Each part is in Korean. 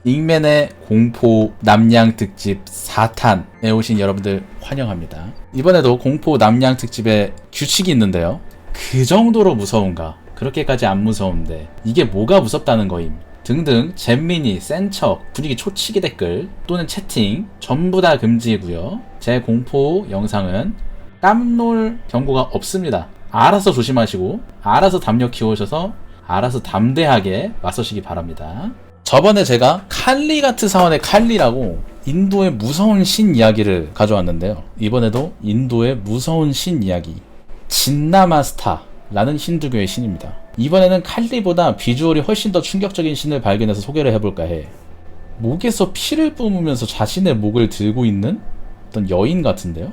잉맨의 공포 남양 특집 4탄에 오신 여러분들 환영합니다. 이번에도 공포 남양 특집에 규칙이 있는데요. 그 정도로 무서운가? 그렇게까지 안 무서운데 이게 뭐가 무섭다는 거임? 등등 잼민이, 센척, 분위기 초치기 댓글 또는 채팅 전부 다 금지이고요. 제 공포 영상은 깜놀 경고가 없습니다. 알아서 조심하시고 알아서 담력 키우셔서 알아서 담대하게 맞서시기 바랍니다. 저번에 제가 칼리가트 사원의 칼리라고 인도의 무서운 신 이야기를 가져왔는데요. 이번에도 인도의 무서운 신 이야기 진나마스타라는 힌두교의 신입니다. 이번에는 칼리보다 비주얼이 훨씬 더 충격적인 신을 발견해서 소개를 해볼까 해. 목에서 피를 뿜으면서 자신의 목을 들고 있는 어떤 여인 같은데요.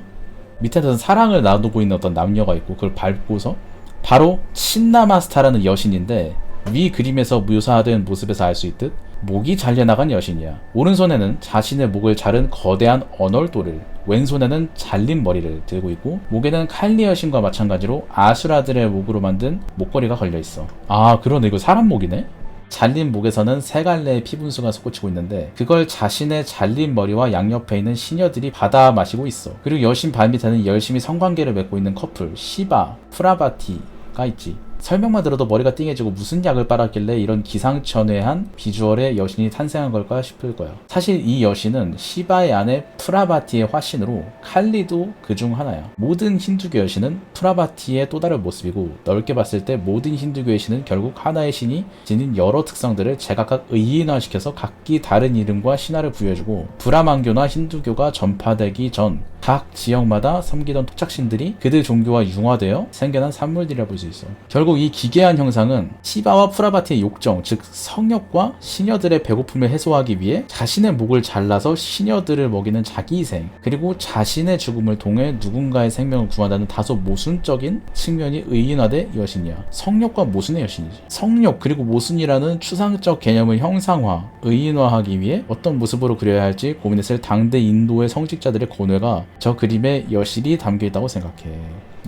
밑에는 사랑을 나누고 있는 어떤 남녀가 있고 그걸 밟고서 바로 친나마스타라는 여신인데 위 그림에서 묘사된 모습에서 알 수 있듯 목이 잘려나간 여신이야. 오른손에는 자신의 목을 자른 거대한 언얼도를, 왼손에는 잘린 머리를 들고 있고 목에는 칼리 여신과 마찬가지로 아수라들의 목으로 만든 목걸이가 걸려있어. 아 그러네, 이거 사람 목이네? 잘린 목에서는 세 갈래의 피분수가 솟구치고 있는데 그걸 자신의 잘린 머리와 양옆에 있는 시녀들이 받아 마시고 있어. 그리고 여신 발밑에는 열심히 성관계를 맺고 있는 커플 시바, 프라바티가 있지. 설명만 들어도 머리가 띵해지고 무슨 약을 빨았길래 이런 기상천외한 비주얼의 여신이 탄생한 걸까 싶을 거야. 사실 이 여신은 시바의 아내 프라바티의 화신으로 칼리도 그중 하나야. 모든 힌두교 여신은 프라바티의 또 다른 모습이고 넓게 봤을 때 모든 힌두교의 신은 결국 하나의 신이 지닌 여러 특성들을 제각각 의인화시켜서 각기 다른 이름과 신화를 부여해주고 브라만교나 힌두교가 전파되기 전 각 지역마다 섬기던 토착신들이 그들 종교와 융화되어 생겨난 산물들이라 볼 수 있어. 결국 이 기괴한 형상은 시바와 프라바티의 욕정, 즉 성욕과 시녀들의 배고픔을 해소하기 위해 자신의 목을 잘라서 시녀들을 먹이는 자기희생, 그리고 자신의 죽음을 통해 누군가의 생명을 구한다는 다소 모순적인 측면이 의인화된 여신이야. 성욕과 모순의 여신이지. 성욕 그리고 모순이라는 추상적 개념을 형상화, 의인화하기 위해 어떤 모습으로 그려야 할지 고민했을 당대 인도의 성직자들의 고뇌가 저 그림에 여실히 담겨있다고 생각해.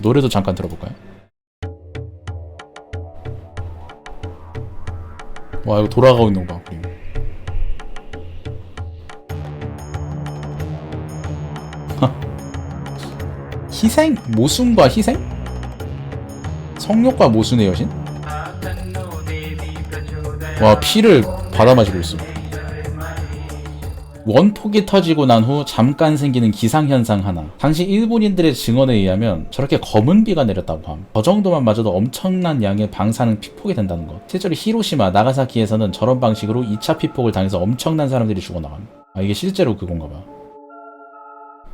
노래도 잠깐 들어볼까요? 와, 이거 돌아가고 있는 거 봐. 희생? 모순과 희생? 성욕과 모순의 여신? 와, 피를 받아 마시고 있어. 원폭이 터지고 난 후 잠깐 생기는 기상현상 하나. 당시 일본인들의 증언에 의하면 저렇게 검은 비가 내렸다고 함. 저 정도만 맞아도 엄청난 양의 방사능 피폭이 된다는 것. 실제로 히로시마, 나가사키에서는 저런 방식으로 2차 피폭을 당해서 엄청난 사람들이 죽어나감. 아, 이게 실제로 그건가 봐.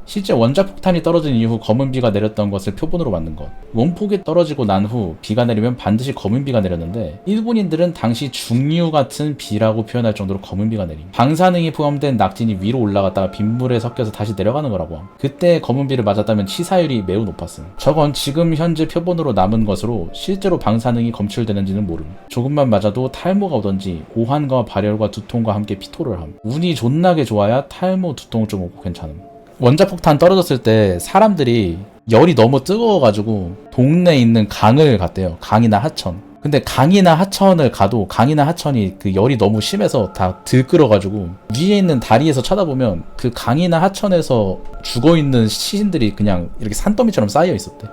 실제 원자폭탄이 떨어진 이후 검은 비가 내렸던 것을 표본으로 만든 것. 원폭이 떨어지고 난 후 비가 내리면 반드시 검은 비가 내렸는데 일본인들은 당시 중류 같은 비라고 표현할 정도로 검은 비가 내림. 방사능이 포함된 낙진이 위로 올라갔다가 빗물에 섞여서 다시 내려가는 거라고 함. 그때 검은 비를 맞았다면 치사율이 매우 높았음. 저건 지금 현재 표본으로 남은 것으로 실제로 방사능이 검출되는지는 모름. 조금만 맞아도 탈모가 오던지 오한과 발열과 두통과 함께 피토를 함. 운이 존나게 좋아야 탈모, 두통 좀 오고 괜찮음. 원자폭탄 떨어졌을 때 사람들이 열이 너무 뜨거워가지고 동네에 있는 강을 갔대요. 강이나 하천. 근데 강이나 하천을 가도 강이나 하천이 그 열이 너무 심해서 다 들끓어가지고 위에 있는 다리에서 쳐다보면 그 강이나 하천에서 죽어있는 시신들이 그냥 이렇게 산더미처럼 쌓여 있었대.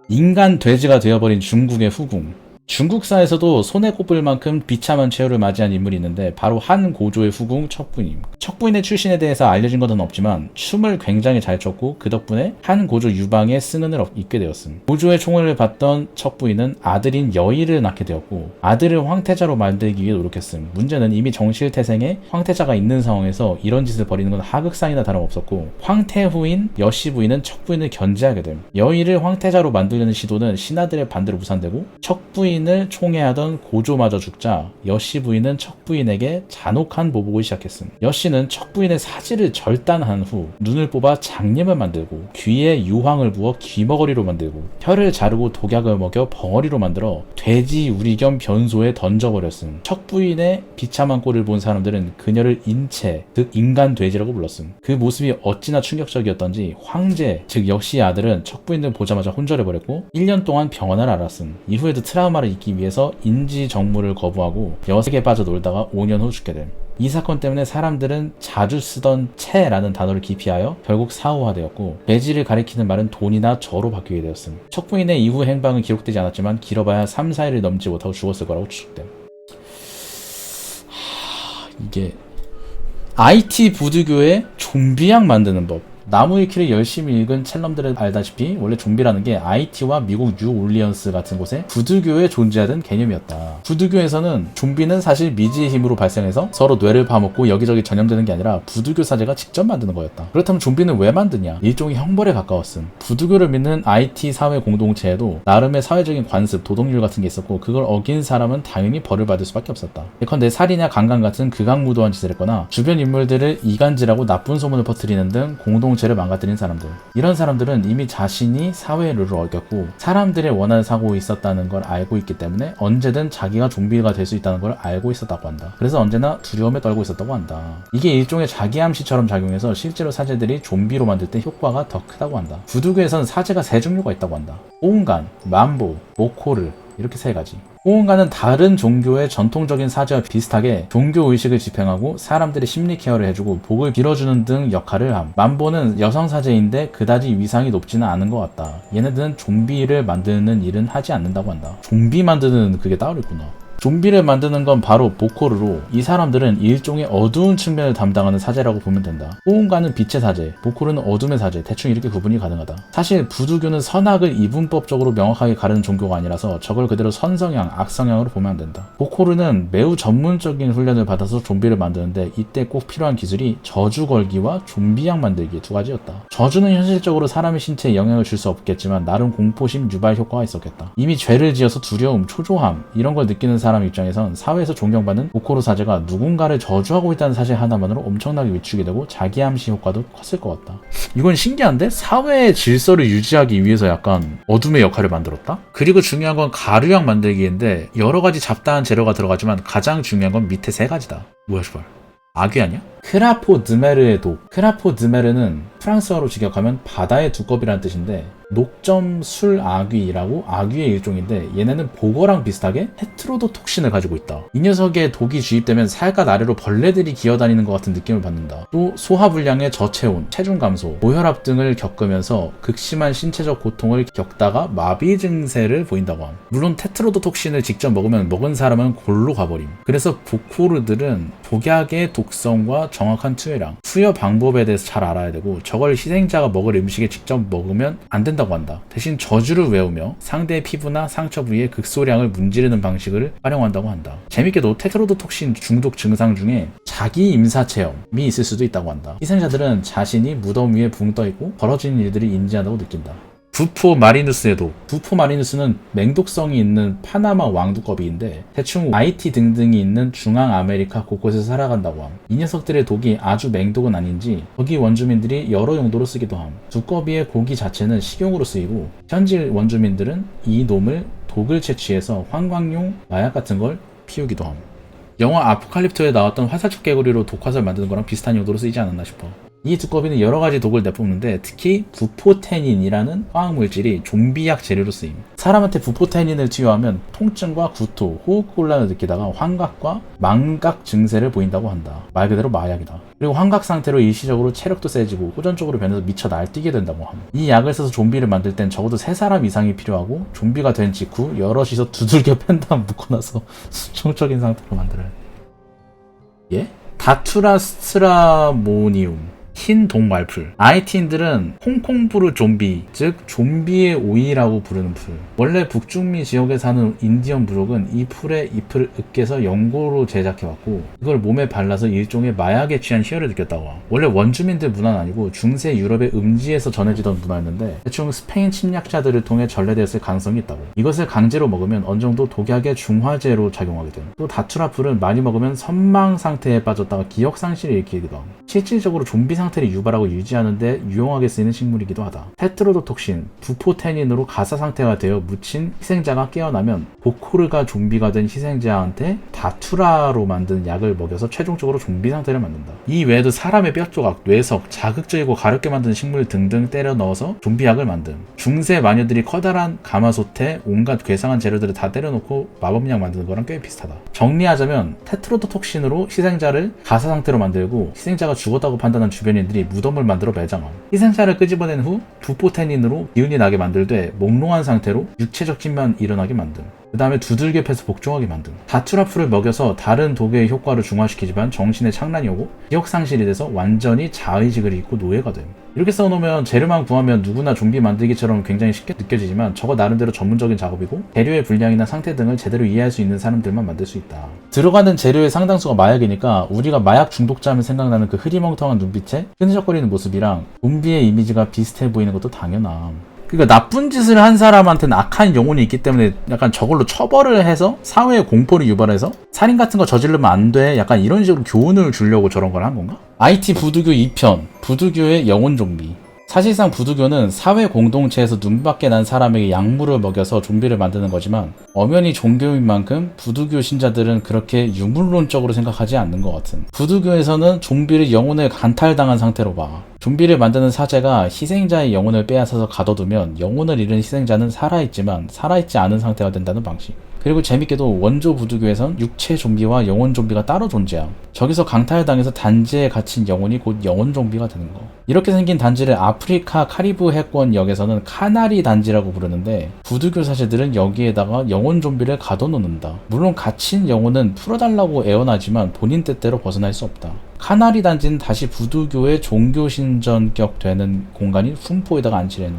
인간 돼지가 되어버린 중국의 후궁. 중국사에서도 손에 꼽을 만큼 비참한 최후를 맞이한 인물이 있는데 바로 한 고조의 후궁 척부인. 척부인의 출신에 대해서 알려진 것은 없지만 춤을 굉장히 잘 췄고 그 덕분에 한 고조 유방의 승은을 입게 되었음. 고조의 총애를 받던 척부인은 아들인 여의를 낳게 되었고 아들을 황태자로 만들기 위해 노력했음. 문제는 이미 정실태생에 황태자가 있는 상황에서 이런 짓을 벌이는 건 하극상이나 다름없었고 황태 후인 여씨 부인은 척부인을 견제하게 됨. 여의를 황태자로 만들려는 시도는 신하들의 반대로 무산되고 척부인 을 총애하던 고조마저 죽자 여씨 부인은 척부인에게 잔혹한 보복을 시작했음. 여씨는 척부인의 사지를 절단한 후 눈을 뽑아 장님을 만들고 귀에 유황을 부어 귀머거리로 만들고 혀를 자르고 독약을 먹여 벙어리로 만들어 돼지 우리 겸 변소에 던져버렸음. 척부인의 비참한 꼴을 본 사람들은 그녀를 인체, 즉 인간 돼지라고 불렀음. 그 모습이 어찌나 충격적이었던지 황제, 즉 여씨의 아들은 척부인을 보자마자 혼절해버렸고 1년 동안 병원을 앓았음. 이후에도 트라우마를 잊기 위해서 인지 정무를 거부하고 여색에 빠져 놀다가 5년 후 죽게 됨. 이 사건 때문에 사람들은 자주 쓰던 채라는 단어를 기피하여 결국 사후화되었고, 매질을 가리키는 말은 돈이나 저로 바뀌게 되었음. 척부인의 이후 행방은 기록되지 않았지만 길어봐야 3, 4일을 넘지 못하고 죽었을 거라고 추측됨. 이게 IT 부두교의 좀비약 만드는 법. 나무위키를 열심히 읽은 첼럼들은 알다시피 원래 좀비라는 게 IT와 미국 뉴올리언스 같은 곳에 부두교에 존재하던 개념이었다. 부두교에서는 좀비는 사실 미지의 힘으로 발생해서 서로 뇌를 파먹고 여기저기 전염되는 게 아니라 부두교 사제가 직접 만드는 거였다. 그렇다면 좀비는 왜 만드냐? 일종의 형벌에 가까웠음. 부두교를 믿는 IT 사회 공동체에도 나름의 사회적인 관습, 도덕률 같은 게 있었고, 그걸 어긴 사람은 당연히 벌을 받을 수밖에 없었다. 예컨대 살인이나 강간 같은 극악무도한 짓을 했거나 주변 인물들을 이간질하고 나쁜 소문을 퍼뜨리는 등 공동체를 망가뜨린 사람들. 이런 사람들은 이미 자신이 사회의 룰을 어겼고 사람들의 원하는 사고가 있었다는 걸 알고 있기 때문에 언제든 자기가 좀비가 될 수 있다는 걸 알고 있었다고 한다. 그래서 언제나 두려움에 떨고 있었다고 한다. 이게 일종의 자기암시처럼 작용해서 실제로 사제들이 좀비로 만들 때 효과가 더 크다고 한다. 부두교에서는 사제가 세 종류가 있다고 한다. 호응간, 만보, 모코르, 이렇게 세 가지. 호응가는 다른 종교의 전통적인 사제와 비슷하게 종교의식을 집행하고 사람들의 심리 케어를 해주고 복을 빌어주는 등 역할을 함. 만보는 여성 사제인데 그다지 위상이 높지는 않은 것 같다. 얘네들은 좀비를 만드는 일은 하지 않는다고 한다. 좀비 만드는 그게 따로 있구나. 좀비를 만드는 건 바로 보코르로, 이 사람들은 일종의 어두운 측면을 담당하는 사제라고 보면 된다. 호응가는 빛의 사제, 보코르는 어둠의 사제, 대충 이렇게 구분이 가능하다. 사실 부두교는 선악을 이분법적으로 명확하게 가르는 종교가 아니라서 저걸 그대로 선성향, 악성향으로 보면 안 된다. 보코르는 매우 전문적인 훈련을 받아서 좀비를 만드는데 이때 꼭 필요한 기술이 저주 걸기와 좀비약 만들기 두 가지였다. 저주는 현실적으로 사람의 신체에 영향을 줄 수 없겠지만 나름 공포심 유발 효과가 있었겠다. 이미 죄를 지어서 두려움, 초조함 이런 걸 느끼는 사람 입장에선 사회에서 존경받는 보코르 사제가 누군가를 저주하고 있다는 사실 하나만으로 엄청나게 위축이 되고 자기암시 효과도 컸을 것 같다. 이건 신기한데? 사회의 질서를 유지하기 위해서 약간 어둠의 역할을 만들었다? 그리고 중요한 건 가루약 만들기인데 여러 가지 잡다한 재료가 들어가지만 가장 중요한 건 밑에 세 가지다. 뭐야 슈발, 악귀 아니야? 크라포 드메르의 독. 크라포 드메르는 프랑스어로 직역하면 바다의 두꺼비라는 뜻인데 녹점 술 악귀라고 악귀의 일종인데 얘네는 보거랑 비슷하게 테트로도톡신을 가지고 있다. 이 녀석의 독이 주입되면 살갗 아래로 벌레들이 기어다니는 것 같은 느낌을 받는다. 또 소화불량의 저체온, 체중 감소, 고혈압 등을 겪으면서 극심한 신체적 고통을 겪다가 마비 증세를 보인다고 함. 물론 테트로도톡신을 직접 먹으면 먹은 사람은 골로 가버림. 그래서 보코르들은 복약의 독성과 정확한 투여량, 투여 방법에 대해서 잘 알아야 되고 저걸 희생자가 먹을 음식에 직접 먹으면 안 된다고 한다. 대신 저주를 외우며 상대의 피부나 상처 부위에 극소량을 문지르는 방식을 활용한다고 한다. 재밌게도 테트로도톡신 중독 증상 중에 자기 임사 체험이 있을 수도 있다고 한다. 희생자들은 자신이 무덤 위에 붕 떠있고 벌어지는 일들을 인지한다고 느낀다. 부포 마리누스의 독. 부포 마리누스는 맹독성이 있는 파나마 왕두꺼비인데 대충 하이티 등등이 있는 중앙 아메리카 곳곳에서 살아간다고 함. 이 녀석들의 독이 아주 맹독은 아닌지 거기 원주민들이 여러 용도로 쓰기도 함. 두꺼비의 고기 자체는 식용으로 쓰이고 현지 원주민들은 이 놈을 독을 채취해서 관광용 마약 같은 걸 피우기도 함. 영화 아포칼립토에 나왔던 화살촉 개구리로 독화살 만드는 거랑 비슷한 용도로 쓰이지 않았나 싶어. 이 두꺼비는 여러가지 독을 내뿜는데 특히 부포테닌이라는 화학물질이 좀비약 재료로 쓰임. 사람한테 부포테닌을 투여하면 통증과 구토, 호흡곤란을 느끼다가 환각과 망각 증세를 보인다고 한다. 말 그대로 마약이다. 그리고 환각 상태로 일시적으로 체력도 세지고 호전적으로 변해서 미쳐 날뛰게 된다고 함. 이 약을 써서 좀비를 만들 땐 적어도 3사람 이상이 필요하고 좀비가 된 직후 여럿이서 두들겨 팬 다음 묶어놔서 수청적인 상태로 만들어야 돼. 예? 다투라 스트라모니움, 흰 독말풀. IT인들은 홍콩부르 좀비, 즉 좀비의 오이라고 부르는 풀. 원래 북중미 지역에 사는 인디언 부족은 이 풀의 잎을 으깨서 연고로 제작해왔고 이걸 몸에 발라서 일종의 마약에 취한 희열을 느꼈다고 함. 원래 원주민들 문화는 아니고 중세 유럽의 음지에서 전해지던 문화였는데 대충 스페인 침략자들을 통해 전래되었을 가능성이 있다고. 이것을 강제로 먹으면 어느 정도 독약의 중화제로 작용하게 됨. 또 다투라 풀을 많이 먹으면 선망 상태에 빠졌다가 기억 상실을 일으키기도 함. 실질적으로 좀비 상태에 상태를 유발하고 유지하는데 유용하게 쓰이는 식물이기도 하다. 테트로도톡신, 부포테닌으로 가사 상태가 되어 묻힌 희생자가 깨어나면 보코르가 좀비가 된 희생자한테 다투라로 만든 약을 먹여서 최종적으로 좀비 상태를 만든다. 이 외에도 사람의 뼈조각, 뇌석, 자극적이고 가렵게 만드는 식물 등등 때려 넣어서 좀비약을 만듦. 중세 마녀들이 커다란 가마솥에 온갖 괴상한 재료들을 다 때려놓고 마법약 만드는 거랑 꽤 비슷하다. 정리하자면 테트로도톡신으로 희생자를 가사 상태로 만들고 희생자가 죽었다고 판단한 주변인들이 무덤을 만들어 매장함. 희생자를 끄집어낸 후 부포테닌으로 기운이 나게 만들되 몽롱한 상태로 육체적 침만 일어나게 만듦. 그 다음에 두들겨 패서 복종하게 만듦. 다투라풀을 먹여서 다른 독의 효과를 중화시키지만 정신에 착란이 오고 기억상실이 돼서 완전히 자의식을 잃고 노예가 됨. 이렇게 써놓으면 재료만 구하면 누구나 좀비 만들기처럼 굉장히 쉽게 느껴지지만 저거 나름대로 전문적인 작업이고 재료의 분량이나 상태 등을 제대로 이해할 수 있는 사람들만 만들 수 있다. 들어가는 재료의 상당수가 마약이니까 우리가 마약 중독자하면 생각나는 그 흐리멍텅한 눈빛에 끈적거리는 모습이랑 좀비의 이미지가 비슷해 보이는 것도 당연함. 그러니까 나쁜 짓을 한 사람한테는 악한 영혼이 있기 때문에 약간 저걸로 처벌을 해서 사회에 공포를 유발해서 살인 같은 거 저지르면 안 돼, 약간 이런 식으로 교훈을 주려고 저런 걸 한 건가? IT 부두교 2편, 부두교의 영혼 좀비. 사실상 부두교는 사회 공동체에서 눈밖에 난 사람에게 약물을 먹여서 좀비를 만드는 거지만 엄연히 종교인 만큼 부두교 신자들은 그렇게 유물론적으로 생각하지 않는 것 같은. 부두교에서는 좀비를 영혼을 간탈당한 상태로 봐. 좀비를 만드는 사제가 희생자의 영혼을 빼앗아서 가둬두면 영혼을 잃은 희생자는 살아있지만 살아있지 않은 상태가 된다는 방식. 그리고 재밌게도 원조 부두교에선 육체 좀비와 영혼 좀비가 따로 존재함. 저기서 강탈당해서 단지에 갇힌 영혼이 곧 영혼 좀비가 되는 거. 이렇게 생긴 단지를 아프리카 카리브 해권역에서는 카나리 단지라고 부르는데 부두교 사제들은 여기에다가 영혼 좀비를 가둬놓는다. 물론 갇힌 영혼은 풀어달라고 애원하지만 본인 뜻대로 벗어날 수 없다. 카나리 단지는 다시 부두교의 종교 신전격 되는 공간인 훈포에다가 안치래는.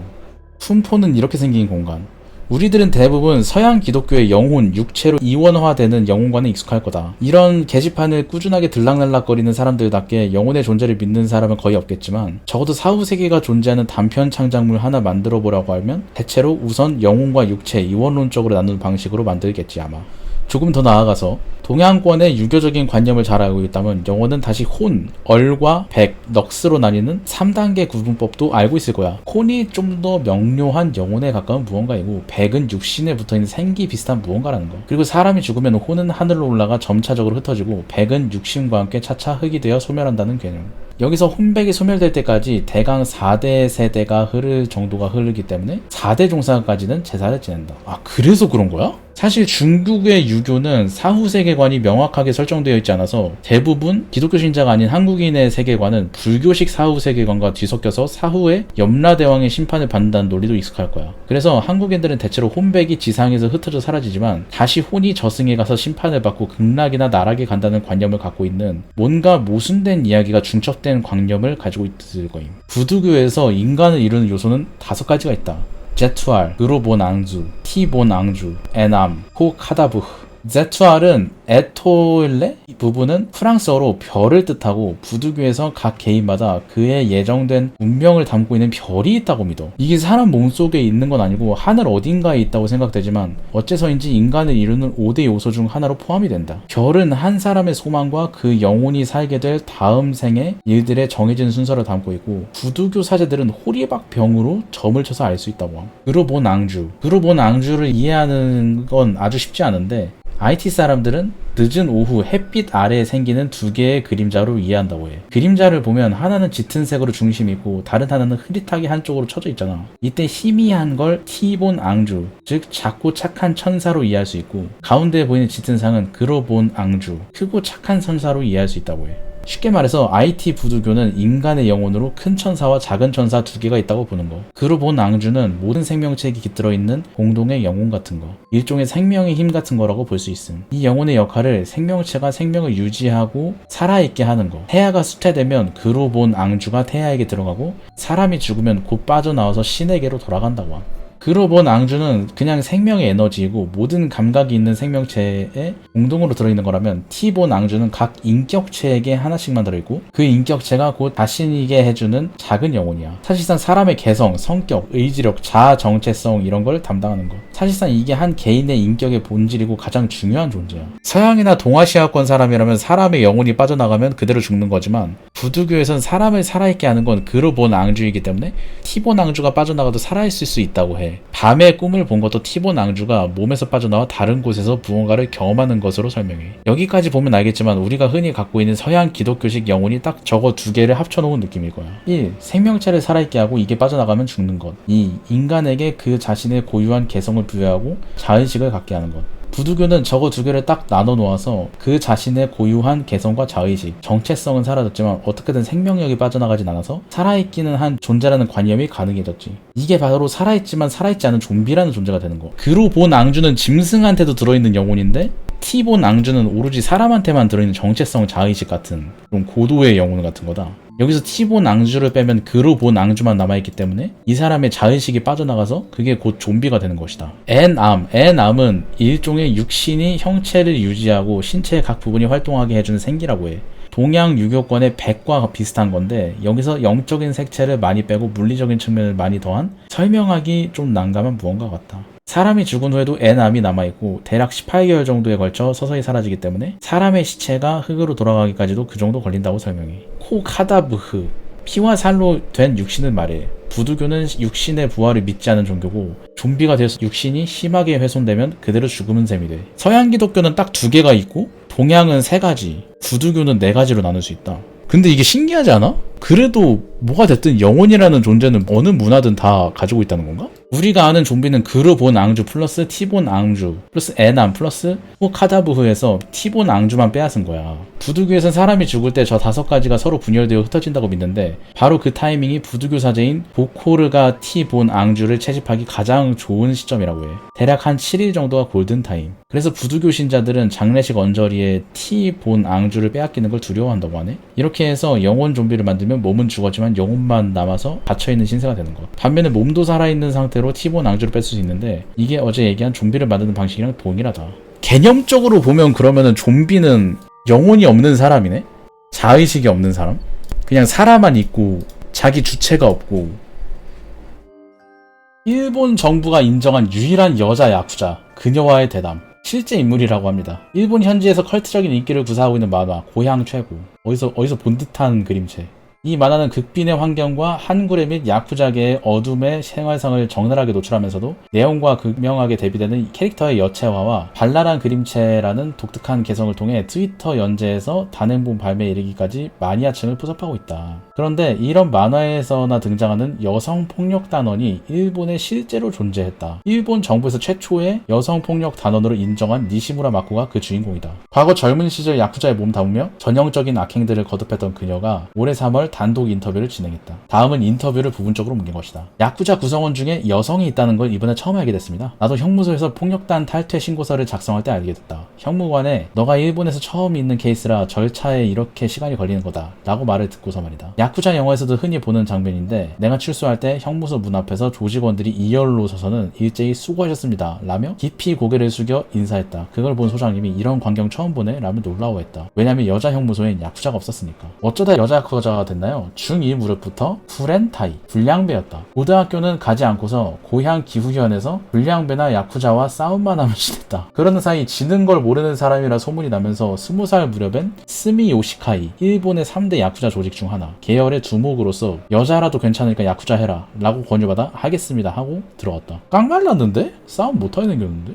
훈포는 이렇게 생긴 공간. 우리들은 대부분 서양 기독교의 영혼, 육체로 이원화되는 영혼과는 익숙할 거다. 이런 게시판을 꾸준하게 들락날락거리는 사람들답게 영혼의 존재를 믿는 사람은 거의 없겠지만 적어도 사후세계가 존재하는 단편 창작물 하나 만들어 보라고 하면 대체로 우선 영혼과 육체, 이원론적으로 나누는 방식으로 만들겠지 아마. 조금 더 나아가서 동양권의 유교적인 관념을 잘 알고 있다면 영혼은 다시 혼, 얼과 백, 넋으로 나뉘는 3단계 구분법도 알고 있을 거야. 혼이 좀 더 명료한 영혼에 가까운 무언가이고 백은 육신에 붙어있는 생기 비슷한 무언가라는 거. 그리고 사람이 죽으면 혼은 하늘로 올라가 점차적으로 흩어지고 백은 육신과 함께 차차 흙이 되어 소멸한다는 개념. 여기서 혼백이 소멸될 때까지 대강 4대 세대가 흐를 정도가 흐르기 때문에 4대 종사까지는 제사를 지낸다. 아, 그래서 그런 거야? 사실 중국의 유교는 사후 세계관이 명확하게 설정되어 있지 않아서 대부분 기독교 신자가 아닌 한국인의 세계관은 불교식 사후 세계관과 뒤섞여서 사후에 염라대왕의 심판을 받는다는 논리도 익숙할 거야. 그래서 한국인들은 대체로 혼백이 지상에서 흩어져 사라지지만 다시 혼이 저승에 가서 심판을 받고 극락이나 나락에 간다는 관념을 갖고 있는 뭔가 모순된 이야기가 중첩된 관념을 가지고 있을 거임. 부두교에서 인간을 이루는 요소는 5가지가 있다. 제투알, 그로본 앙주, 티본 앙주, 에남, 호카다부흐. 제투알은 에토일레 부분은 프랑스어로 별을 뜻하고 부두교에서 각 개인마다 그의 예정된 운명을 담고 있는 별이 있다고 믿어. 이게 사람 몸속에 있는 건 아니고 하늘 어딘가에 있다고 생각되지만 어째서인지 인간을 이루는 5대 요소 중 하나로 포함이 된다. 별은 한 사람의 소망과 그 영혼이 살게 될 다음 생의 일들의 정해진 순서를 담고 있고 부두교 사제들은 호리박병으로 점을 쳐서 알 수 있다고 함. 그로본 앙주. 그로본 앙주를 이해하는 건 아주 쉽지 않은데 IT 사람들은 늦은 오후 햇빛 아래에 생기는 2개의 그림자로 이해한다고 해. 그림자를 보면 하나는 짙은 색으로 중심이 있고 다른 하나는 흐릿하게 한쪽으로 쳐져 있잖아. 이때 희미한 걸 티본 앙주, 즉 작고 착한 천사로 이해할 수 있고 가운데에 보이는 짙은 상은 그로본 앙주, 크고 착한 천사로 이해할 수 있다고 해. 쉽게 말해서 IT 부두교는 인간의 영혼으로 큰 천사와 작은 천사 2개가 있다고 보는 거. 그로 본 앙주는 모든 생명체에 깃들어 있는 공동의 영혼 같은 거, 일종의 생명의 힘 같은 거라고 볼 수 있음. 이 영혼의 역할을 생명체가 생명을 유지하고 살아있게 하는 거. 태아가 수태되면 그로 본 앙주가 태아에게 들어가고 사람이 죽으면 곧 빠져나와서 신에게로 돌아간다고 함. 그로 본 앙주는 그냥 생명의 에너지이고 모든 감각이 있는 생명체에 공동으로 들어있는 거라면 T본 앙주는 각 인격체에게 하나씩만 들어있고 그 인격체가 곧 자신이게 해주는 작은 영혼이야. 사실상 사람의 개성, 성격, 의지력, 자아 정체성 이런 걸 담당하는 것. 사실상 이게 한 개인의 인격의 본질이고 가장 중요한 존재야. 서양이나 동아시아권 사람이라면 사람의 영혼이 빠져나가면 그대로 죽는 거지만 부두교에선 사람을 살아있게 하는 건 그로 본 앙주이기 때문에 T본 앙주가 빠져나가도 살아있을 수 있다고 해. 밤에 꿈을 본 것도 T본 앙주가 몸에서 빠져나와 다른 곳에서 무언가를 경험하는 것으로 설명해. 여기까지 보면 알겠지만 우리가 흔히 갖고 있는 서양 기독교식 영혼이 딱 저거 두 개를 합쳐놓은 느낌일 거야. 1. 생명체를 살아있게 하고 이게 빠져나가면 죽는 것. 2. 인간에게 그 자신의 고유한 개성을 부여하고 자의식을 갖게 하는 것. 부두교는 저거 두 개를 딱 나눠 놓아서 그 자신의 고유한 개성과 자의식, 정체성은 사라졌지만 어떻게든 생명력이 빠져나가진 않아서 살아있기는 한 존재라는 관념이 가능해졌지. 이게 바로 살아있지만 살아있지 않은 좀비라는 존재가 되는 거. 그로 본 앙주는 짐승한테도 들어있는 영혼인데 T본 앙주는 오로지 사람한테만 들어있는 정체성, 자의식 같은 그런 고도의 영혼 같은 거다. 여기서 T본 앙주를 빼면 그로 본 앙주만 남아있기 때문에 이 사람의 자의식이 빠져나가서 그게 곧 좀비가 되는 것이다. 엔암은 일종의 육신이 형체를 유지하고 신체의 각 부분이 활동하게 해주는 생기라고 해. 동양 유교권의 백과 비슷한 건데 여기서 영적인 색채를 많이 빼고 물리적인 측면을 많이 더한 설명하기 좀 난감한 무언가 같다. 사람이 죽은 후에도 엔암이 남아있고 대략 18개월 정도에 걸쳐 서서히 사라지기 때문에 사람의 시체가 흙으로 돌아가기까지도 그 정도 걸린다고 설명해. 코카다브흐, 피와 살로 된 육신을 말해. 부두교는 육신의 부활을 믿지 않은 종교고 좀비가 돼서 육신이 심하게 훼손되면 그대로 죽음은 셈이 돼. 서양 기독교는 딱 두 개가 있고 동양은 세 가지, 부두교는 네 가지로 나눌 수 있다. 근데 이게 신기하지 않아? 그래도 뭐가 됐든 영혼이라는 존재는 어느 문화든 다 가지고 있다는 건가? 우리가 아는 좀비는 그로 본 앙주 플러스 T본 앙주 플러스 에남 플러스 카다부흐에서 T본 앙주만 빼앗은 거야. 부두교에선 사람이 죽을 때 저 5가지가 서로 분열되어 흩어진다고 믿는데 바로 그 타이밍이 부두교 사제인 보코르가 T본 앙주를 채집하기 가장 좋은 시점이라고 해. 대략 한 7일 정도가 골든타임. 그래서 부두교 신자들은 장례식 언저리에 T본 앙주를 빼앗기는 걸 두려워한다고 하네. 이렇게 해서 영혼 좀비를 만들면 몸은 죽었지만 영혼만 남아서 갇혀있는 신세가 되는 것. 반면에 몸도 살아있는 상태로 T본 앙주를 뺄 수 있는데 이게 어제 얘기한 좀비를 만드는 방식이랑 동일하다. 개념적으로 보면 그러면은 좀비는 영혼이 없는 사람이네? 자의식이 없는 사람? 그냥 살아만 있고 자기 주체가 없고. 일본 정부가 인정한 유일한 여자 야쿠자, 그녀와의 대담. 실제 인물이라고 합니다. 일본 현지에서 컬트적인 인기를 구사하고 있는 만화 고향 최고. 어디서 본 듯한 그림체. 이 만화는 극빈의 환경과 한구레 및 야쿠자계의 어둠의 생활상을 적나라하게 노출하면서도 내용과 극명하게 대비되는 캐릭터의 여체화와 발랄한 그림체라는 독특한 개성을 통해 트위터 연재에서 단행본 발매에 이르기까지 마니아층을 포섭하고 있다. 그런데 이런 만화에서나 등장하는 여성폭력 단원이 일본에 실제로 존재했다. 일본 정부에서 최초의 여성폭력 단원으로 인정한 니시무라 마코가 그 주인공이다. 과거 젊은 시절 야쿠자의 몸 담으며 전형적인 악행들을 거듭했던 그녀가 올해 3월 단독 인터뷰를 진행했다. 다음은 인터뷰를 부분적으로 옮긴 것이다. 야쿠자 구성원 중에 여성이 있다는 걸 이번에 처음 알게 됐습니다. 나도 형무소에서 폭력단 탈퇴 신고서를 작성할 때 알게 됐다. 형무관에 너가 일본에서 처음 있는 케이스라 절차에 이렇게 시간이 걸리는 거다 라고 말을 듣고서 말이다. 야쿠자 영화에서도 흔히 보는 장면인데 내가 출소할 때 형무소 문 앞에서 조직원들이 이열로 서서는 일제히 수고하셨습니다 라며 깊이 고개를 숙여 인사했다. 그걸 본 소장님이 이런 광경 처음 보네 라며 놀라워했다. 왜냐면 여자 형무소엔 야쿠자가 없었으니까. 어쩌다 여자 야쿠자가 됐나요? 중2 무렵부터 쿨앤타이, 불량배였다. 고등학교는 가지 않고서 고향 기후현에서 불량배나 야쿠자와 싸움만 하며 지냈다. 그러는 사이 지는 걸 모르는 사람이라 소문이 나면서 20살 무렵엔 스미 요시카이, 일본의 3대 야쿠자 조직 중 하나, 계열의 두목으로서 여자라도 괜찮으니까 야쿠자 해라 라고 권유받아 하겠습니다 하고 들어갔다. 깡말랐는데? 싸움 못하게 생겼는데?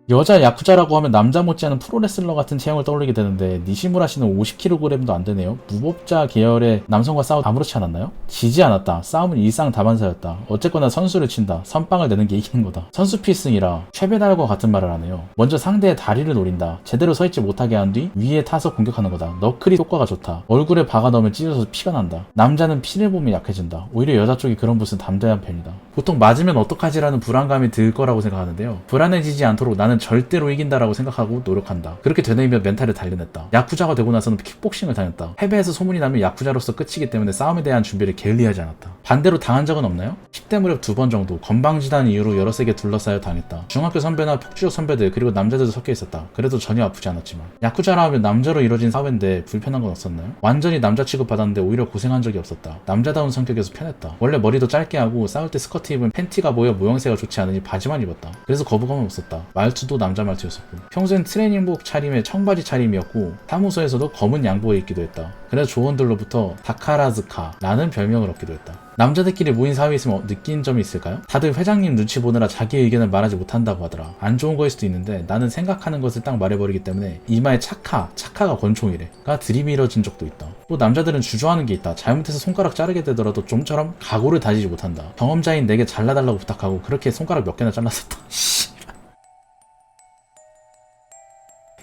여자 야쿠자라고 하면 남자 못지않은 프로레슬러 같은 체형을 떠올리게 되는데 니시무라 씨는 50kg도 안 되네요. 무법자 계열의 남성과 싸워 아무렇지 않았나요? 지지 않았다. 싸움은 일상다반사였다. 어쨌거나 선수를 친다. 선빵을 내는 게 이기는 거다. 선수 필승이라 최배달과 같은 말을 하네요. 먼저 상대의 다리를 노린다. 제대로 서있지 못하게 한 뒤 위에 타서 공격하는 거다. 너클이 효과가 좋다. 얼굴에 박아 넣으면 찢어서 피가 난다. 남자는 피를 보면 약해진다. 오히려 여자 쪽이 그런 부스는 담대한 편이다. 보통 맞으면 어떡하지라는 불안감이 들 거라고 생각하는데요. 불안해지지 않도록 나는 나는 절대로 이긴다라고 생각하고 노력한다. 그렇게 되뇌이며 멘탈을 단련했다. 야쿠자가 되고 나서는 킥복싱을 다녔다. 패배해서 소문이 나면 야쿠자로서 끝이기 때문에 싸움에 대한 준비를 게을리하지 않았다. 반대로 당한 적은 없나요? 10대 무렵 2번 정도 건방지다는 이유로 여러 세계 둘러싸여 당했다. 중학교 선배나 폭주족 선배들 그리고 남자들도 섞여 있었다. 그래도 전혀 아프지 않았지만. 야쿠자라 하면 남자로 이루어진 사회인데 불편한 건 없었나요? 완전히 남자 취급 받았는데 오히려 고생한 적이 없었다. 남자다운 성격에서 편했다. 원래 머리도 짧게 하고 싸울 때 스커트 입으면 팬티가 보여 모양새가 좋지 않으니 바지만 입었다. 그래서 거부감은 없었다. 말투도 남자 말투였었고 평소엔 트레이닝복 차림에 청바지 차림이었고 사무소에서도 검은 양복을 입기도 했다. 그래서 조원들로부터 다카라즈카라는 별명을 얻기도 했다. 남자들끼리 모인 사회에 있으면 느낀 점이 있을까요? 다들 회장님 눈치 보느라 자기 의견을 말하지 못한다고 하더라. 안 좋은 거일 수도 있는데 나는 생각하는 것을 딱 말해버리기 때문에 이마에 차카가 권총이래가 들이밀어진 적도 있다. 또 남자들은 주저하는 게 있다. 잘못해서 손가락 자르게 되더라도 좀처럼 각오를 다지지 못한다. 경험자인 내게 잘라달라고 부탁하고 그렇게 손가락 몇 개나 잘랐었다.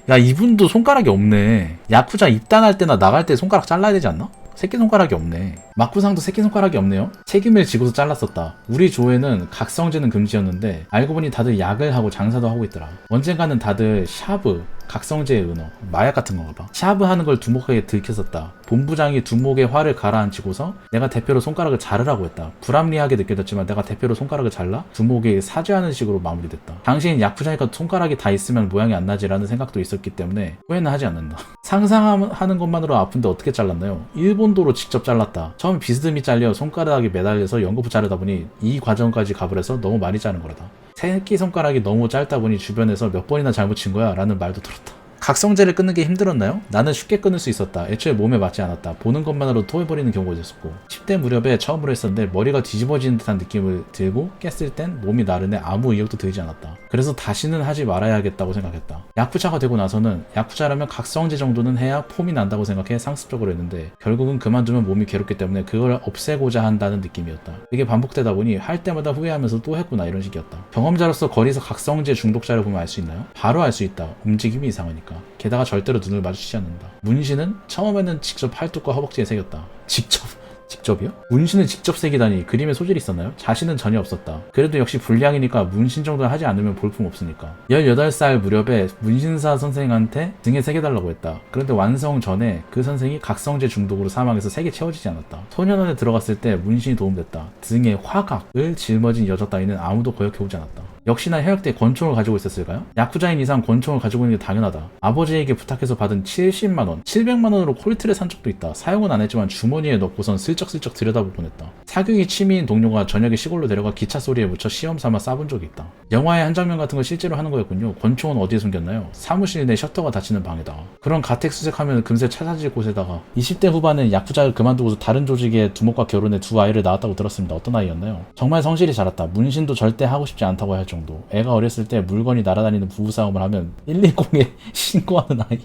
야, 이분도 손가락이 없네. 야쿠자 입단할 때나 나갈 때 손가락 잘라야 되지 않나? 새끼손가락이 없네. 마쿠상도 새끼손가락이 없네요. 책임을 지고서 잘랐었다. 우리 조에는 각성제는 금지였는데 알고 보니 다들 약을 하고 장사도 하고 있더라. 언젠가는 다들 샤브, 각성제의 은어, 마약 같은 건가 봐. 샤브 하는 걸 두목하게 들켰었다. 본부장이 두목의 화를 가라앉히고서 내가 대표로 손가락을 자르라고 했다. 불합리하게 느껴졌지만 내가 대표로 손가락을 잘라 두목에게 사죄하는 식으로 마무리됐다. 당시엔 야쿠자니까 손가락이 다 있으면 모양이 안 나지라는 생각도 있었기 때문에 후회는 하지 않는다. 상상하는 것만으로 아픈데 어떻게 잘랐나요? 일본도로 직접 잘랐다. 처음 비스듬히 잘려 손가락이 매달려서 연거푸 자르다 보니 이 과정까지 가버려서 너무 많이 자른 거라다. 새끼손가락이 너무 짧다 보니 주변에서 몇 번이나 잘못 친 거야 라는 말도 들었다. 각성제를 끊는 게 힘들었나요? 나는 쉽게 끊을 수 있었다. 애초에 몸에 맞지 않았다. 보는 것만으로 토해버리는 경우가 있었고 10대 무렵에 처음으로 했었는데 머리가 뒤집어지는 듯한 느낌을 들고 깼을 땐 몸이 나른해 아무 의욕도 들지 않았다. 그래서 다시는 하지 말아야겠다고 생각했다. 야쿠자가 되고 나서는 야쿠자라면 각성제 정도는 해야 폼이 난다고 생각해 상습적으로 했는데 결국은 그만두면 몸이 괴롭기 때문에 그걸 없애고자 한다는 느낌이었다. 이게 반복되다 보니 할 때마다 후회하면서 또 했구나 이런 식이었다. 경험자로서 거리에서 각성제 중독자를 보면 알 수 있나요? 바로 알 수 있다. 움직임이 이상하니까. 게다가 절대로 눈을 마주치지 않는다. 문신은 처음에는 직접 팔뚝과 허벅지에 새겼다. 직접이요? 문신을 직접 새기다니 그림에 소질이 있었나요? 자신은 전혀 없었다. 그래도 역시 불량이니까 문신 정도는 하지 않으면 볼품 없으니까. 18살 무렵에 문신사 선생한테 등에 새겨달라고 했다. 그런데 완성 전에 그 선생이 각성제 중독으로 사망해서 색이 채워지지 않았다. 소년원에 들어갔을 때 문신이 도움됐다. 등에 화각을 짊어진 여자 따위는 아무도 거역해오지 않았다. 역시나 해역 때 권총을 가지고 있었을까요? 야쿠자인 이상 권총을 가지고 있는 게 당연하다. 아버지에게 부탁해서 받은 70만원, 700만원으로 콜트를 산 적도 있다. 사용은 안 했지만 주머니에 넣고선 슬쩍슬쩍 들여다보곤 했다. 사교육이 취미인 동료가 저녁에 시골로 내려가 기차 소리에 묻혀 시험 삼아 쏴본 적이 있다. 영화의 한 장면 같은 걸 실제로 하는 거였군요. 권총은 어디에 숨겼나요? 사무실 내 셔터가 닫히는 방에다. 그런 가택 수색하면 금세 찾아질 곳에다가 20대 후반은 야쿠자를 그만두고서 다른 조직의 두목과 결혼해 두 아이를 낳았다고 들었습니다. 어떤 아이였나요? 정말 성실히 자랐다. 문신도 절대 하고 싶지 않다고 할 정도. 애가 어렸을 때 물건이 날아다니는 부부싸움을 하면 110에 신고하는 아이.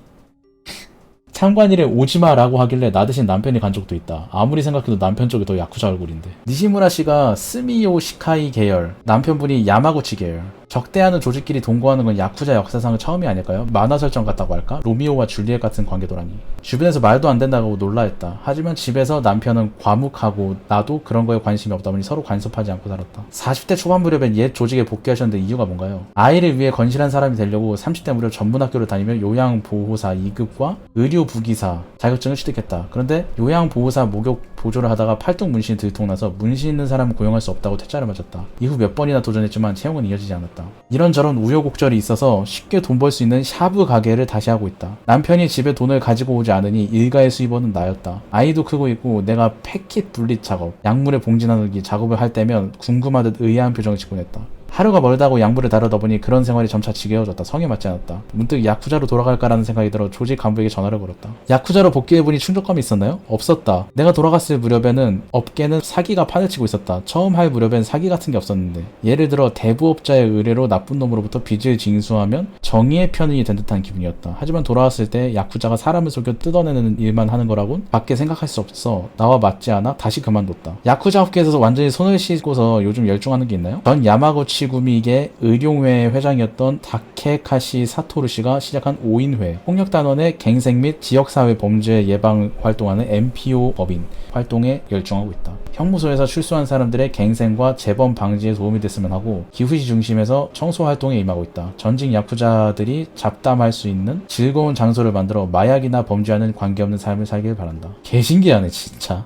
참관일에 오지마라고 하길래 나 대신 남편이 간 적도 있다. 아무리 생각해도 남편 쪽이 더 야쿠자 얼굴인데. 니시무라 씨가 스미오 시카이 계열, 남편분이 야마구치 계열. 적대하는 조직끼리 동거하는 건 야쿠자 역사상은 처음이 아닐까요? 만화 설정 같다고 할까? 로미오와 줄리엣 같은 관계도라니. 주변에서 말도 안 된다고 놀라했다. 하지만 집에서 남편은 과묵하고 나도 그런 거에 관심이 없다 보니 서로 간섭하지 않고 살았다. 40대 초반 무렵엔 옛 조직에 복귀하셨는데 이유가 뭔가요? 아이를 위해 건실한 사람이 되려고 30대 무렵 전문학교를 다니며 요양보호사 2급과 의료부기사 자격증을 취득했다. 그런데 요양보호사 목욕 보조를 하다가 팔뚝 문신이 들통나서 문신 있는 사람은 고용할 수 없다고 퇴짜를 맞았다. 이후 몇 번이나 도전했지만 채용은 이어지지 않았다. 이런저런 우여곡절이 있어서 쉽게 돈 벌 수 있는 샤브 가게를 다시 하고 있다. 남편이 집에 돈을 가지고 오지 않으니 일가의 수입원은 나였다. 아이도 크고 있고 내가 패킷 분리 작업, 약물에 봉지 나누기 작업을 할 때면 궁금하듯 의아한 표정을 짓곤 했다. 하루가 멀다고 양부를 다루다 보니 그런 생활이 점차 지겨워졌다. 성에 맞지 않았다. 문득 야쿠자로 돌아갈까라는 생각이 들어 조직 간부에게 전화를 걸었다. 야쿠자로 복귀해보니 충족감이 있었나요? 없었다. 내가 돌아갔을 무렵에는 업계는 사기가 판을 치고 있었다. 처음 할 무렵엔 사기 같은 게 없었는데 예를 들어 대부업자의 의뢰로 나쁜 놈으로부터 빚을 징수하면 정의의 편이 된 듯한 기분이었다. 하지만 돌아왔을 때 야쿠자가 사람을 속여 뜯어내는 일만 하는 거라곤 밖에 생각할 수 없어 나와 맞지 않아 다시 그만뒀다. 야쿠자 업계에서 완전히 손을 씻고서 요즘 열중하는 게 있나요? 전 야마구치 요시구미계 의룡회 회장이었던 다케카시 사토루 씨가 시작한 5인회, 폭력단원의 갱생 및 지역사회 범죄 예방 활동하는 MPO 법인 활동에 열중하고 있다. 형무소에서 출소한 사람들의 갱생과 재범 방지에 도움이 됐으면 하고 기후시 중심에서 청소 활동에 임하고 있다. 전직 야쿠자들이 잡담할 수 있는 즐거운 장소를 만들어 마약이나 범죄와는 관계없는 삶을 살길 바란다. 개신기하네 진짜.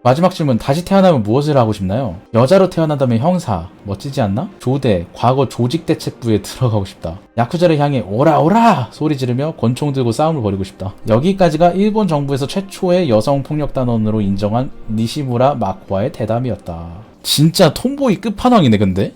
마지막 질문. 다시 태어나면 무엇을 하고 싶나요? 여자로 태어난다면 형사. 멋지지 않나? 조대. 과거 조직대책부에 들어가고 싶다. 야쿠자를 향해 오라 오라 소리 지르며 권총 들고 싸움을 벌이고 싶다. 여기까지가 일본 정부에서 최초의 여성 폭력단원으로 인정한 니시무라 마코와의 대담이었다. 진짜 톰보이 끝판왕이네 근데?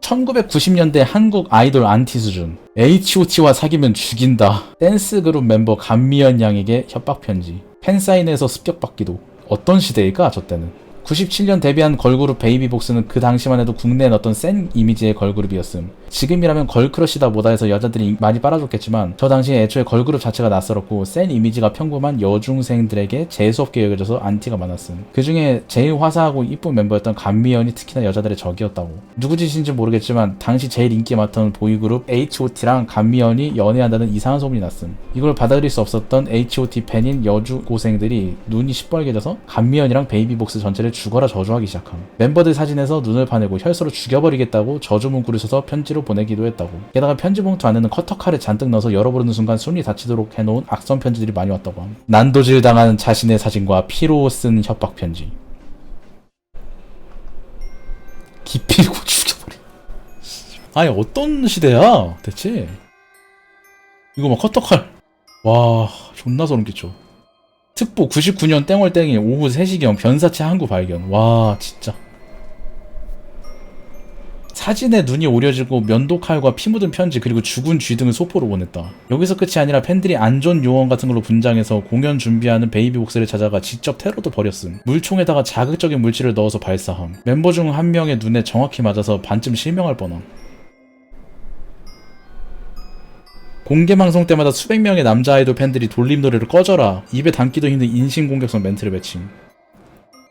1990년대 한국 아이돌 안티 수준. H.O.T와 사귀면 죽인다. 댄스 그룹 멤버 감미연 양에게 협박 편지. 팬사인회에서 습격받기도. 어떤 시대일까 저 때는. 97년 데뷔한 걸그룹 베이비복스는 그 당시만 해도 국내엔 어떤 센 이미지의 걸그룹이었음. 지금이라면 걸크러쉬다 뭐다 해서 여자들이 많이 빨아줬겠지만 저 당시에 애초에 걸그룹 자체가 낯설었고 센 이미지가 평범한 여중생들에게 재수없게 여겨져서 안티가 많았음. 그 중에 제일 화사하고 이쁜 멤버였던 감미연이 특히나 여자들의 적이었다고. 누구 짓인지 모르겠지만 당시 제일 인기 많던 보이그룹 H.O.T랑 감미연이 연애한다는 이상한 소문이 났음. 이걸 받아들일 수 없었던 H.O.T 팬인 여주고생들이 눈이 시뻘개져서 감미연이랑 베이비복스 전체를 죽어라 저주하기 시작함. 멤버들 사진에서 눈을 파내고 혈서로 죽여버리겠다고 저주 문구를 써서 편지로 보내기도 했다고. 게다가 편지 봉투 안에는 커터칼을 잔뜩 넣어서 열어버리는 순간 손이 다치도록 해놓은 악성 편지들이 많이 왔다고 함. 난도질 당한 자신의 사진과 피로 쓴 협박 편지. 기필고 죽여버려. 아니 어떤 시대야 대체. 이거 막 커터칼. 와 존나 소름 끼쳐. 특보 99년 땡월땡일 오후 3시경 변사체 항구 발견. 와 진짜. 사진에 눈이 오려지고 면도칼과 피 묻은 편지 그리고 죽은 쥐 등을 소포로 보냈다. 여기서 끝이 아니라 팬들이 안전 요원 같은 걸로 분장해서 공연 준비하는 베이비복스를 찾아가 직접 테러도 벌였음. 물총에다가 자극적인 물질을 넣어서 발사함. 멤버 중 한 명의 눈에 정확히 맞아서 반쯤 실명할 뻔함. 공개방송 때마다 수백 명의 남자 아이돌 팬들이 돌림 노래를 꺼져라 입에 담기도 힘든 인신공격성 멘트를 맺힘.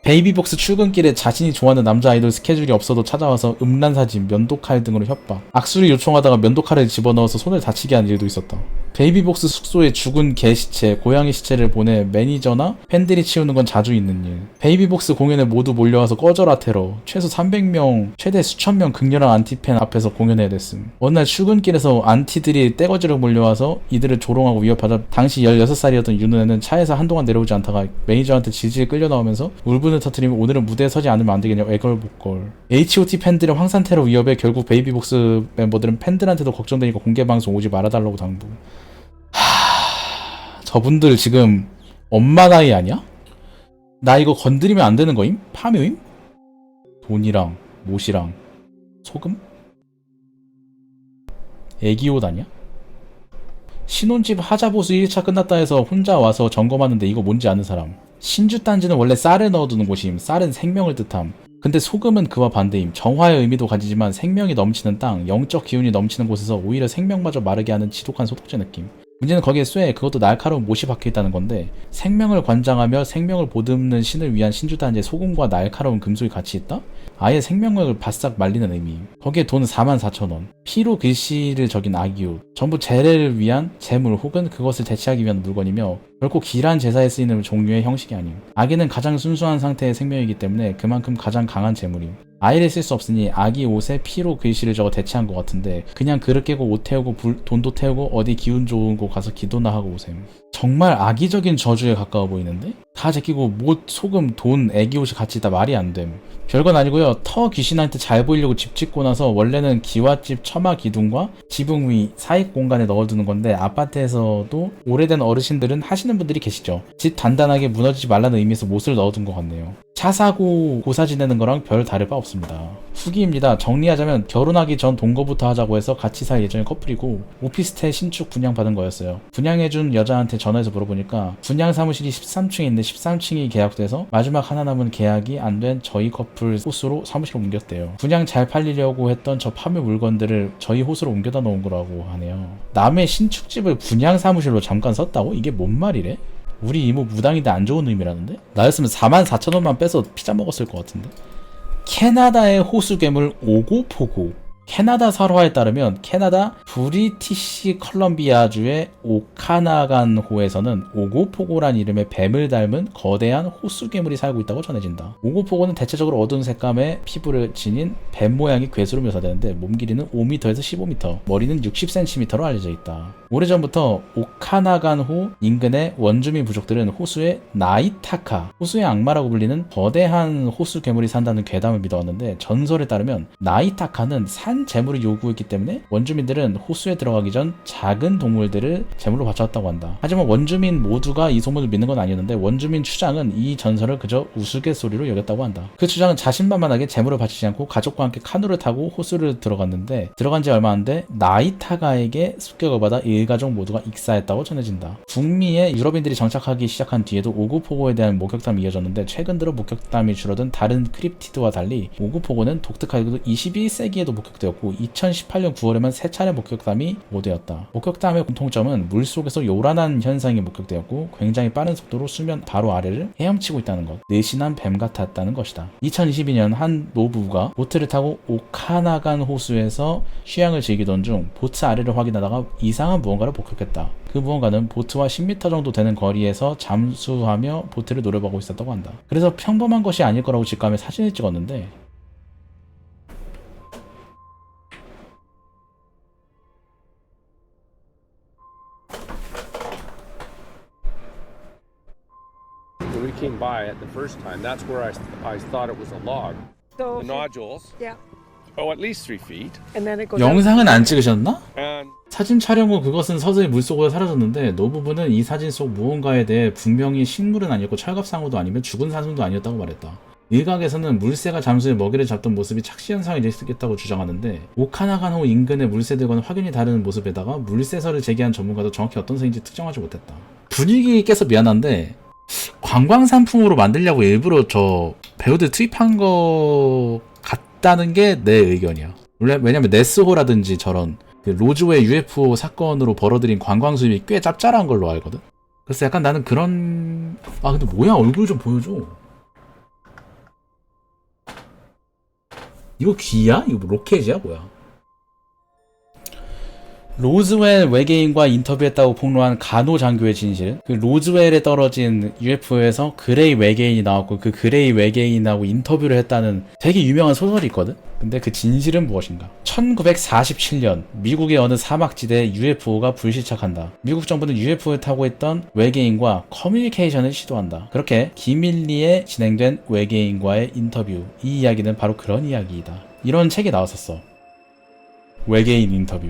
베이비복스 출근길에 자신이 좋아하는 남자 아이돌 스케줄이 없어도 찾아와서 음란사진, 면도칼 등으로 협박. 악수를 요청하다가 면도칼을 집어넣어서 손을 다치게 한 일도 있었다. 베이비복스 숙소에 죽은 개 시체, 고양이 시체를 보내 매니저나 팬들이 치우는 건 자주 있는 일. 베이비복스 공연에 모두 몰려와서 꺼져라 테러. 최소 300명, 최대 수천 명 극렬한 안티팬 앞에서 공연해야 됐음. 어느 날 출근길에서 안티들이 떼거지로 몰려와서 이들을 조롱하고 위협하자 당시 16살이었던 윤은혜는 차에서 한동안 내려오지 않다가 매니저한테 질질 끌려 나오면서 울분을 터뜨리면 오늘은 무대에 서지 않으면 안 되겠냐고 애걸복걸. H.O.T 팬들의 황산 테러 위협에 결국 베이비복스 멤버들은 팬들한테도 걱정되니까 공개방송 오지 말아달라고 당부. 저분들 지금 엄마 나이 아니야? 나 이거 건드리면 안 되는 거임? 파묘임? 돈이랑 못이랑 소금? 애기옷 아니야? 신혼집 하자보수 1차 끝났다 해서 혼자 와서 점검하는데 이거 뭔지 아는 사람. 신주단지는 원래 쌀을 넣어두는 곳임. 쌀은 생명을 뜻함. 근데 소금은 그와 반대임. 정화의 의미도 가지지만 생명이 넘치는 땅, 영적 기운이 넘치는 곳에서 오히려 생명마저 마르게 하는 지독한 소독제 느낌. 문제는 거기에 쇠, 그것도 날카로운 못이 박혀있다는 건데 생명을 관장하며 생명을 보듬는 신을 위한 신주단지에 소금과 날카로운 금속이 같이 있다? 아예 생명력을 바싹 말리는 의미. 거기에 돈 44,000원. 피로 글씨를 적인 아기옷. 전부 재래를 위한 재물 혹은 그것을 대체하기 위한 물건이며 결코 길한 제사에 쓰이는 종류의 형식이 아님. 아기는 가장 순수한 상태의 생명이기 때문에 그만큼 가장 강한 재물임. 아이를 쓸 수 없으니 아기 옷에 피로 글씨를 적어 대체한 것 같은데 그냥 그릇 깨고 옷 태우고 돈도 태우고 어디 기운 좋은 곳 가서 기도나 하고 오셈. 정말 악의적인 저주에 가까워 보이는데? 다 제끼고 못, 소금, 돈, 애기 옷이 같이 있다 말이 안 됨. 별건 아니고요. 터 귀신한테 잘 보이려고 집 짓고 나서 원래는 기와집 처마 기둥과 지붕 위 사익 공간에 넣어두는 건데 아파트에서도 오래된 어르신들은 하시는 분들이 계시죠. 집 단단하게 무너지지 말라는 의미에서 못을 넣어둔 것 같네요. 차 사고 고사 지내는 거랑 별 다를 바 없습니다. 후기입니다. 정리하자면 결혼하기 전 동거부터 하자고 해서 같이 살 예정인 커플이고 오피스텔 신축 분양받은 거였어요. 분양해준 여자한테 전화해서 물어보니까 분양 사무실이 13층에 있는데 13층이 계약돼서 마지막 하나 남은 계약이 안 된 저희 커플 호수로 사무실을 옮겼대요. 분양 잘 팔리려고 했던 저 파묘 물건들을 저희 호수로 옮겨다 놓은 거라고 하네요. 남의 신축집을 분양 사무실로 잠깐 썼다고? 이게 뭔 말이래? 우리 이모 무당인데 안 좋은 의미라는데? 나였으면 44,000원만 빼서 피자 먹었을 것 같은데? 캐나다의 호수 괴물 오고포고. 캐나다 설화에 따르면 캐나다 브리티시 컬럼비아주의 오카나간호에서는 오고포고란 이름의 뱀을 닮은 거대한 호수 괴물이 살고 있다고 전해진다. 오고포고는 대체적으로 어두운 색감의 피부를 지닌 뱀 모양의 괴수로 묘사되는데 몸 길이는 5m에서 15m, 머리는 60cm로 알려져 있다. 오래전부터 오카나간호 인근의 원주민 부족들은 호수의 나이타카, 호수의 악마라고 불리는 거대한 호수 괴물이 산다는 괴담을 믿어왔는데 전설에 따르면 나이타카는 산 재물을 요구했기 때문에 원주민들은 호수에 들어가기 전 작은 동물들을 재물로 바쳐왔다고 한다. 하지만 원주민 모두가 이 소문을 믿는 건 아니었는데 원주민 추장은 이 전설을 그저 우스갯소리로 여겼다고 한다. 그 추장은 자신만만하게 재물을 바치지 않고 가족과 함께 카누를 타고 호수를 들어갔는데 들어간 지 얼마 안 돼 나이타카에게 습격을 받아 일가족 모두가 익사했다고 전해진다. 북미에 유럽인들이 정착하기 시작한 뒤에도 오고포고에 대한 목격담이 이어졌는데 최근 들어 목격담이 줄어든 다른 크립티드와 달리 오고포고는 독특하게도 21세기에도 목격되었고 2018년 9월에만 3차례 목격담이 오되었다. 목격담의 공통점은 물속에서 요란한 현상이 목격되었고 굉장히 빠른 속도로 수면 바로 아래를 헤엄치고 있다는 것, 늘씬한 뱀 같았다는 것이다. 2022년 한 노부부가 보트를 타고 오카나간 호수에서 휴양을 즐기던 중 보트 아래를 확인하다가 이상한 무언가를 목격했다. 그 무언가는 보트와 10m 정도 되는 거리에서 잠수하며 보트를 노려보고 있었다고 한다. 그래서 평범한 것이 아닐 거라고 직감해 사진을 찍었는데 When we came by it the first time, that's where I thought it was a log. So The nodules, yeah, at least 3 feet. and then it goes. 영상은 안 찍으셨나? And 사진 촬영 후 그것은 서서히 물속으로 사라졌는데 노부부는 이 사진 속 무언가에 대해 분명히 식물은 아니었고 철갑상어도 아니면 죽은 사슴도 아니었다고 말했다. 일각에서는 물새가 잠수해 먹이를 잡던 모습이 착시현상이 될 수 있겠다고 주장하는데 오카나간호 인근의 물새들과는 확연히 다른 모습에다가 물새설을 제기한 전문가도 정확히 어떤 새인지 특정하지 못했다. 분위기 깨서 미안한데 관광 상품으로 만들려고 일부러 저 배우들 투입한 거 같다는 게 내 의견이야. 왜냐면 네스호라든지 저런 그 로즈웨이 UFO 사건으로 벌어들인 관광 수입이 꽤 짭짤한 걸로 알거든. 그래서 약간 나는 그런 근데 뭐야 얼굴 좀 보여줘. 이거 귀야? 이거 뭐 로켓이야 뭐야? 로즈웰 외계인과 인터뷰했다고 폭로한 간호 장교의 진실. 그 로즈웰에 떨어진 UFO에서 그레이 외계인이 나왔고 그 그레이 외계인하고 인터뷰를 했다는 되게 유명한 소설이 있거든. 근데 그 진실은 무엇인가? 1947년 미국의 어느 사막지대에 UFO가 불시착한다. 미국 정부는 UFO를 타고 있던 외계인과 커뮤니케이션을 시도한다. 그렇게 기밀리에 진행된 외계인과의 인터뷰. 이 이야기는 바로 그런 이야기이다. 이런 책이 나왔었어. 외계인 인터뷰.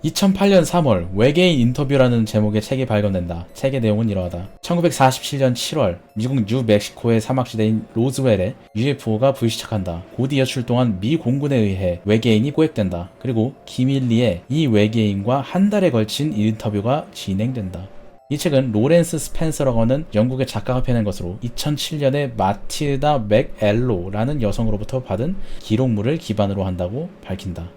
2008년 3월 외계인 인터뷰라는 제목의 책이 발견된다. 책의 내용은 이러하다. 1947년 7월 미국 뉴멕시코의 사막지대인 로즈웰에 UFO가 불시착한다. 곧이어 출동한 미 공군에 의해 외계인이 포획된다. 그리고 기밀리에 이 외계인과 한 달에 걸친 인터뷰가 진행된다. 이 책은 로렌스 스펜서라고 하는 영국의 작가가 펴낸 것으로 2007년에 마틸다 맥엘로라는 여성으로부터 받은 기록물을 기반으로 한다고 밝힌다.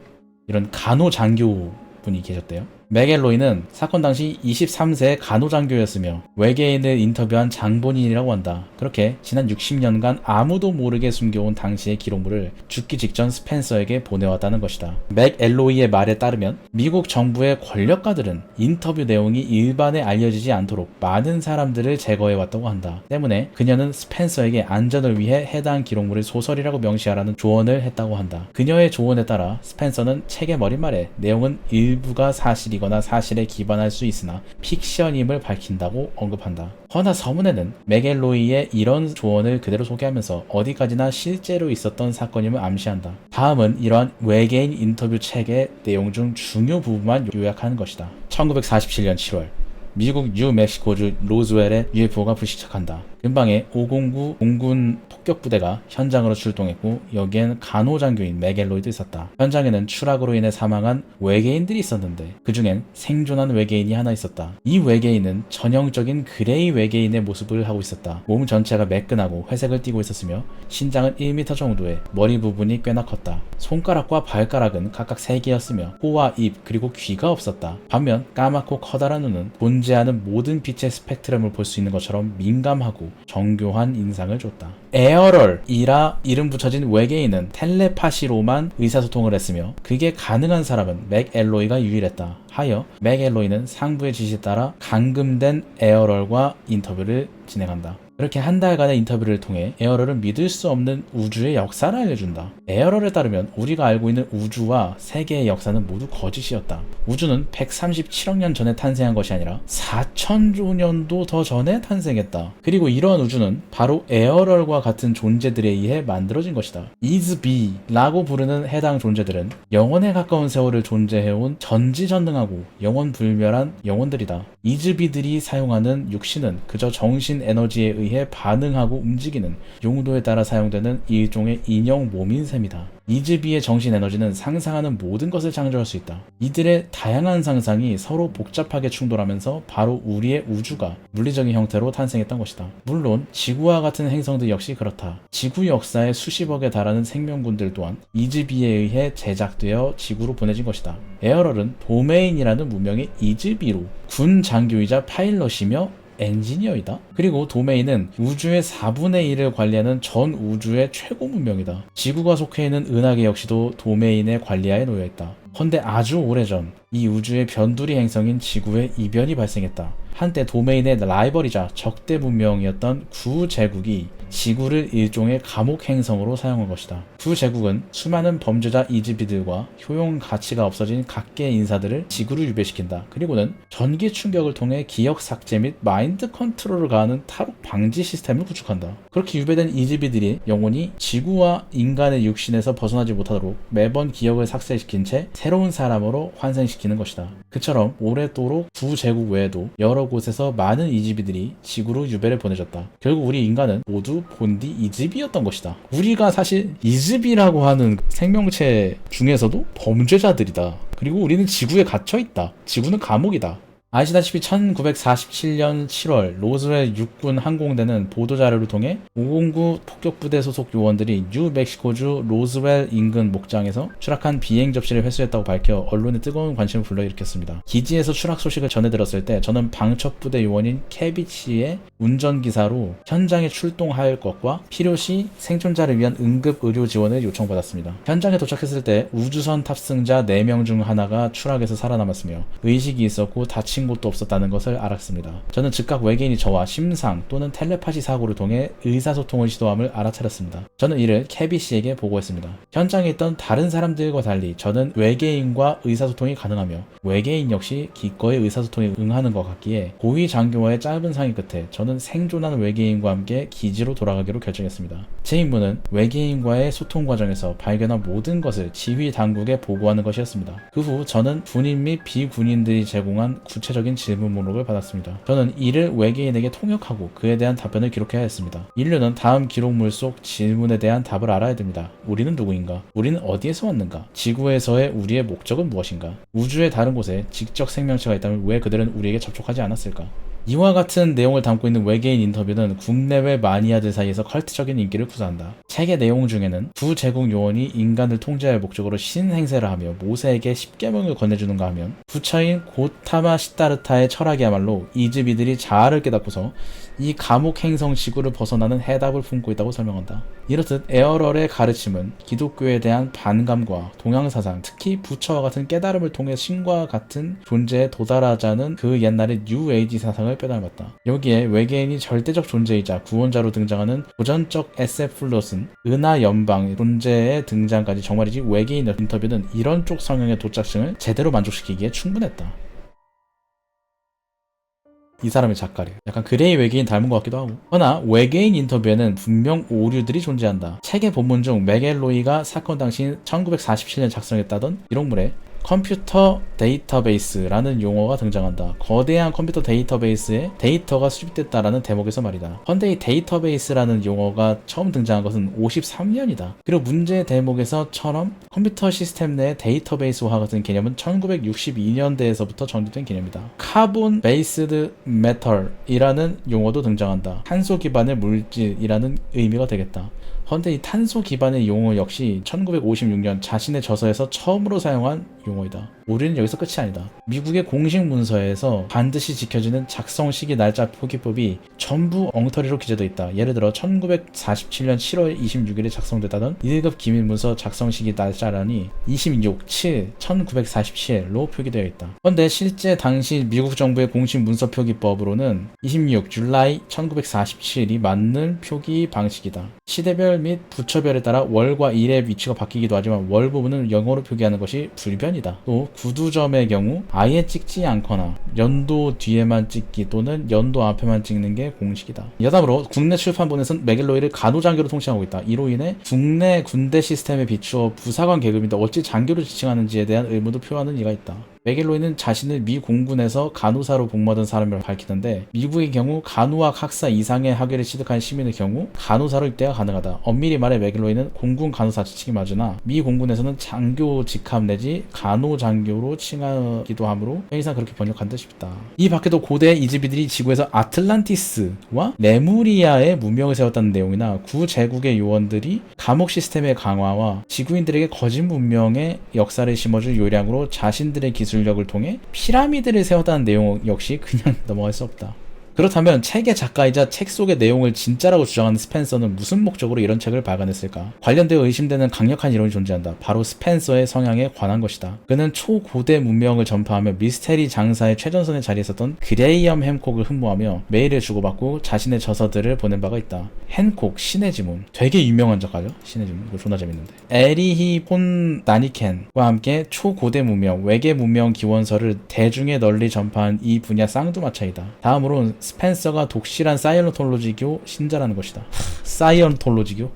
이런 간호장교 분이 계셨대요. 맥엘로이는 사건 당시 23세의 간호장교였으며 외계인을 인터뷰한 장본인이라고 한다. 그렇게 지난 60년간 아무도 모르게 숨겨온 당시의 기록물을 죽기 직전 스펜서에게 보내왔다는 것이다. 맥엘로이의 말에 따르면 미국 정부의 권력가들은 인터뷰 내용이 일반에 알려지지 않도록 많은 사람들을 제거해왔다고 한다. 때문에 그녀는 스펜서에게 안전을 위해 해당 기록물을 소설이라고 명시하라는 조언을 했다고 한다. 그녀의 조언에 따라 스펜서는 책의 머릿말에 내용은 일부가 사실이거나 사실에 기반할 수 있으나 픽션임을 밝힌다고 언급한다. 허나 서문에는 맥엘로이의 이런 조언을 그대로 소개하면서 어디까지나 실제로 있었던 사건임을 암시한다. 다음은 이러한 외계인 인터뷰 책의 내용 중 중요 부분만 요약하는 것이다. 1947년 7월 미국 뉴멕시코주 로즈웰에 UFO가 불시착한다. 근방에 509 공군 폭격부대가 현장으로 출동했고 여기엔 간호장교인 맥엘로이도 있었다. 현장에는 추락으로 인해 사망한 외계인들이 있었는데 그 중엔 생존한 외계인이 하나 있었다. 이 외계인은 전형적인 그레이 외계인의 모습을 하고 있었다. 몸 전체가 매끈하고 회색을 띠고 있었으며 신장은 1m 정도에 머리 부분이 꽤나 컸다. 손가락과 발가락은 각각 3개였으며 코와 입 그리고 귀가 없었다. 반면 까맣고 커다란 눈은 존재하는 모든 빛의 스펙트럼을 볼 수 있는 것처럼 민감하고 정교한 인상을 줬다. 에어럴이라 이름 붙여진 외계인은 텔레파시로만 의사소통을 했으며 그게 가능한 사람은 맥앨로이가 유일했다 하여 맥앨로이는 상부의 지시에 따라 감금된 에어럴과 인터뷰를 진행한다. 그렇게 한 달간의 인터뷰를 통해 에어럴은 믿을 수 없는 우주의 역사를 알려준다. 에어럴에 따르면 우리가 알고 있는 우주와 세계의 역사는 모두 거짓이었다. 우주는 137억 년 전에 탄생한 것이 아니라 4천조 년도 더 전에 탄생했다. 그리고 이러한 우주는 바로 에어럴과 같은 존재들에 의해 만들어진 것이다. 이즈비라고 부르는 해당 존재들은 영원에 가까운 세월을 존재해온 전지전능하고 영원불멸한 영혼들이다. 이즈비들이 사용하는 육신은 그저 정신 에너지에 의해 반응하고 움직이는 용도에 따라 사용되는 일종의 인형 몸인 셈이다. 이즈비의 정신 에너지는 상상하는 모든 것을 창조할 수 있다. 이들의 다양한 상상이 서로 복잡하게 충돌하면서 바로 우리의 우주가 물리적인 형태로 탄생했던 것이다. 물론 지구와 같은 행성들 역시 그렇다. 지구 역사의 수십억에 달하는 생명군들 또한 이즈비에 의해 제작되어 지구로 보내진 것이다. 에어럴은 도메인이라는 문명의 이즈비로 군 장교이자 파일럿이며 엔지니어이다. 그리고 도메인은 우주의 4분의 1을 관리하는 전 우주의 최고 문명이다. 지구가 속해 있는 은하계 역시도 도메인의 관리하에 놓여있다. 헌데 아주 오래전 이 우주의 변두리 행성인 지구에 이변이 발생했다. 한때 도메인의 라이벌이자 적대 문명이었던 구제국이 지구를 일종의 감옥 행성으로 사용한 것이다. 구제국은 수많은 범죄자 이즈비들과 효용 가치가 없어진 각계의 인사들을 지구로 유배시킨다. 그리고는 전기 충격을 통해 기억 삭제 및 마인드 컨트롤을 가하는 탈옥 방지 시스템을 구축한다. 그렇게 유배된 이즈비들이 영혼이 지구와 인간의 육신에서 벗어나지 못하도록 매번 기억을 삭제시킨 채 새로운 사람으로 환생시키는 것이다. 그처럼 오랫도록 구제국 외에도 여러 곳에서 많은 이즈비들이 지구로 유배를 보내졌다. 결국 우리 인간은 모두 본디 이즈비였던 것이다. 우리가 사실 이즈비라고 하는 생명체 중에서도 범죄자들이다. 그리고 우리는 지구에 갇혀있다. 지구는 감옥이다. 아시다시피 1947년 7월 로즈웰 육군 항공대는 보도자료를 통해 509 폭격부대 소속 요원들이 뉴멕시코주 로즈웰 인근 목장에서 추락한 비행 접시를 회수했다고 밝혀 언론에 뜨거운 관심을 불러일으켰습니다. 기지에서 추락 소식을 전해들었을 때 저는 방첩부대 요원인 케비치의 운전기사로 현장에 출동할 것과 필요시 생존자를 위한 응급 의료 지원을 요청받았습니다. 현장에 도착했을 때 우주선 탑승자 4명 중 하나가 추락해서 살아남았으며 의식이 있었고 다친 곳도 없었다는 것을 알았습니다. 저는 즉각 외계인이 저와 심상 또는 텔레파시 사고를 통해 의사소통을 시도함을 알아차렸습니다. 저는 이를 케비 씨에게 보고했습니다. 현장에 있던 다른 사람들과 달리 저는 외계인과 의사소통이 가능하며 외계인 역시 기꺼이 의사소통에 응하는 것 같기에 고위 장교와의 짧은 상의 끝에 저는 생존하는 외계인과 함께 기지로 돌아가기로 결정했습니다. 제 임무는 외계인과의 소통 과정에서 발견한 모든 것을 지휘 당국에 보고하는 것이었습니다. 그 후 저는 군인 및 비군인들이 제공한 구체적인 질문 목록을 받았습니다. 저는 이를 외계인에게 통역하고 그에 대한 답변을 기록해야 했습니다. 인류는 다음 기록물 속 질문에 대한 답을 알아야 됩니다. 우리는 누구인가? 우리는 어디에서 왔는가? 지구에서의 우리의 목적은 무엇인가? 우주의 다른 곳에 지적 생명체가 있다면 왜 그들은 우리에게 접촉하지 않았을까? 이와 같은 내용을 담고 있는 외계인 인터뷰는 국내외 마니아들 사이에서 컬트적인 인기를 구사한다. 책의 내용 중에는 구제국 요원이 인간을 통제할 목적으로 신행세를 하며 모세에게 10계명을 건네주는가 하면 부처인 고타마 시타르타의 철학이야말로 이즈비들이 자아를 깨닫고서 이 감옥 행성 지구를 벗어나는 해답을 품고 있다고 설명한다. 이렇듯 에어럴의 가르침은 기독교에 대한 반감과 동양사상, 특히 부처와 같은 깨달음을 통해 신과 같은 존재에 도달하자는 그 옛날의 뉴에이지 사상을 빼닮았다. 여기에 외계인이 절대적 존재이자 구원자로 등장하는 고전적 SF 플롯은 은하 연방 존재의 등장까지 정말이지 외계인 인터뷰는 이런 쪽 성향의 도착층을 제대로 만족시키기에 충분했다. 이 사람의 작가래. 약간 그레이 외계인 닮은 것 같기도 하고. 허나 외계인 인터뷰에는 분명 오류들이 존재한다. 책의 본문 중 맥앨로이가 사건 당시 1947년 작성했다던 기록물에 컴퓨터 데이터베이스라는 용어가 등장한다. 거대한 컴퓨터 데이터베이스에 데이터가 수집됐다라는 대목에서 말이다. 헌데 이 데이터베이스라는 용어가 처음 등장한 것은 53년이다. 그리고 문제 대목에서처럼 컴퓨터 시스템 내 데이터베이스화 같은 개념은 1962년대에서부터 정립된 개념이다. 카본 베이스드 메털이라는 용어도 등장한다. 탄소 기반의 물질이라는 의미가 되겠다. 헌데 이 탄소 기반의 용어 역시 1956년 자신의 저서에서 처음으로 사용한 용어이다. 오류는 여기서 끝이 아니다. 미국의 공식 문서에서 반드시 지켜지는 작성 시기 날짜 표기법이 전부 엉터리로 기재되어 있다. 예를 들어 1947년 7월 26일에 작성됐다던 1급 기밀문서 작성 시기 날짜란이 26/7/1947로 표기되어 있다. 그런데 실제 당시 미국 정부의 공식 문서 표기법으로는 26 줄라이 1947이 맞는 표기 방식이다. 시대별 및 부처별에 따라 월과 일의 위치가 바뀌기도 하지만 월 부분은 영어로 표기하는 것이 불변이다. 또 구두점의 경우 아예 찍지 않거나 연도 뒤에만 찍기 또는 연도 앞에만 찍는 게 공식이다. 여담으로 국내 출판본에서는 맥일로이를 간호장교로 통칭하고 있다. 이로 인해 국내 군대 시스템에 비추어 부사관 계급인데 어찌 장교를 지칭하는지에 대한 의문도 표하는 이가 있다. 맥일로이는 자신을 미 공군에서 간호사로 복무하던 사람을 밝히는데 미국의 경우 간호학 학사 이상의 학위를 취득한 시민의 경우 간호사로 입대가 가능하다. 엄밀히 말해 맥일로이는 공군 간호사 지칭이 맞으나 미 공군에서는 장교 직함 내지 간호장교로 칭하기도 하므로 편의상 그렇게 번역한 듯 싶다. 이 밖에도 고대 이집트들이 지구에서 아틀란티스와 레무리아의 문명을 세웠다는 내용이나 구제국의 요원들이 감옥 시스템의 강화와 지구인들에게 거짓 문명의 역사를 심어줄 요량으로 자신들의 기술력을 통해 피라미드를 세웠다는 내용 역시 그냥 넘어갈 수 없다. 그렇다면 책의 작가이자 책 속의 내용을 진짜라고 주장하는 스펜서는 무슨 목적으로 이런 책을 발간했을까? 관련되어 의심되는 강력한 이론이 존재한다. 바로 스펜서의 성향에 관한 것이다. 그는 초고대 문명을 전파하며 미스테리 장사의 최전선에 자리했었던 그레이엄 햄콕을 흠모하며 메일을 주고받고 자신의 저서들을 보낸 바가 있다. 햄콕, 신의 지문. 되게 유명한 작가죠? 신의 지문. 이거 존나 재밌는데. 에리히 폰 다니켄과 함께 초고대 문명, 외계 문명 기원서를 대중에 널리 전파한 이 분야 쌍두마차이다. 다음으로는 스펜서가 독실한 사이언톨로지교 신자라는 것이다. 사이언톨로지교?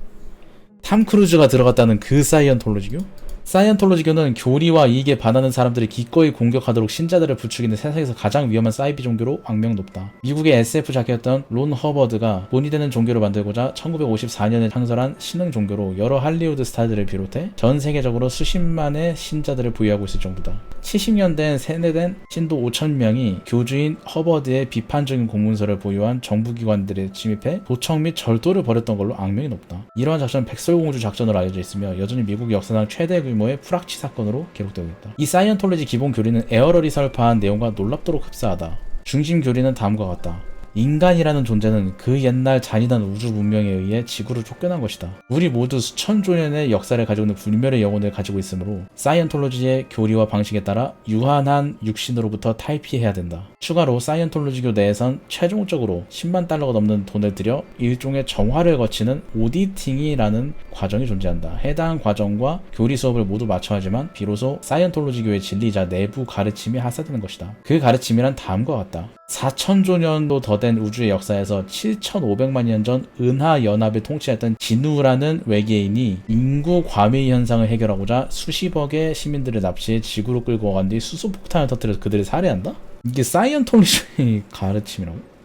탐 크루즈가 들어갔다는 그 사이언톨로지교? 사이언톨로지교는 교리와 이익에 반하는 사람들이 기꺼이 공격하도록 신자들을 부추기는 세상에서 가장 위험한 사이비 종교로 악명 높다. 미국의 SF 작가였던 론 허버드가 본이 되는 종교를 만들고자 1954년에 창설한 신흥 종교로 여러 할리우드 스타들을 비롯해 전 세계적으로 수십만의 신자들을 보유하고 있을 정도다. 70년대엔 세뇌된 신도 5,000명이 교주인 허버드의 비판적인 공문서를 보유한 정부기관들에 침입해 도청 및 절도를 벌였던 걸로 악명이 높다. 이러한 작전은 백설공주 작전으로 알려져 있으며 여전히 미국 역사상 최대 규모의 프락치 사건으로 기록되고 있다. 이 사이언톨로지 기본 교리는 에어럴이 설파한 내용과 놀랍도록 흡사하다. 중심 교리는 다음과 같다. 인간이라는 존재는 그 옛날 잔인한 우주 문명에 의해 지구로 쫓겨난 것이다. 우리 모두 수천조 년의 역사를 가지고 있는 불멸의 영혼을 가지고 있으므로 사이언톨로지의 교리와 방식에 따라 유한한 육신으로부터 탈피해야 된다. 추가로 사이언톨로지교 내에선 최종적으로 10만 달러가 넘는 돈을 들여 일종의 정화를 거치는 오디팅이라는 과정이 존재한다. 해당 과정과 교리 수업을 모두 마쳐야 하지만 비로소 사이언톨로지교의 진리이자 내부 가르침이 하사되는 것이다. 그 가르침이란 다음과 같다. 4천조 년도 더 된 우주의 역사에서 7,500만 년 전 은하 연합을 통치했던 진우라는 외계인이 인구 과밀 현상을 해결하고자 수십억의 시민들을 납치해 지구로 끌고 간 뒤 수소폭탄을 터뜨려서 그들을 살해한다? 이게 사이언톨로지 가르침이라고?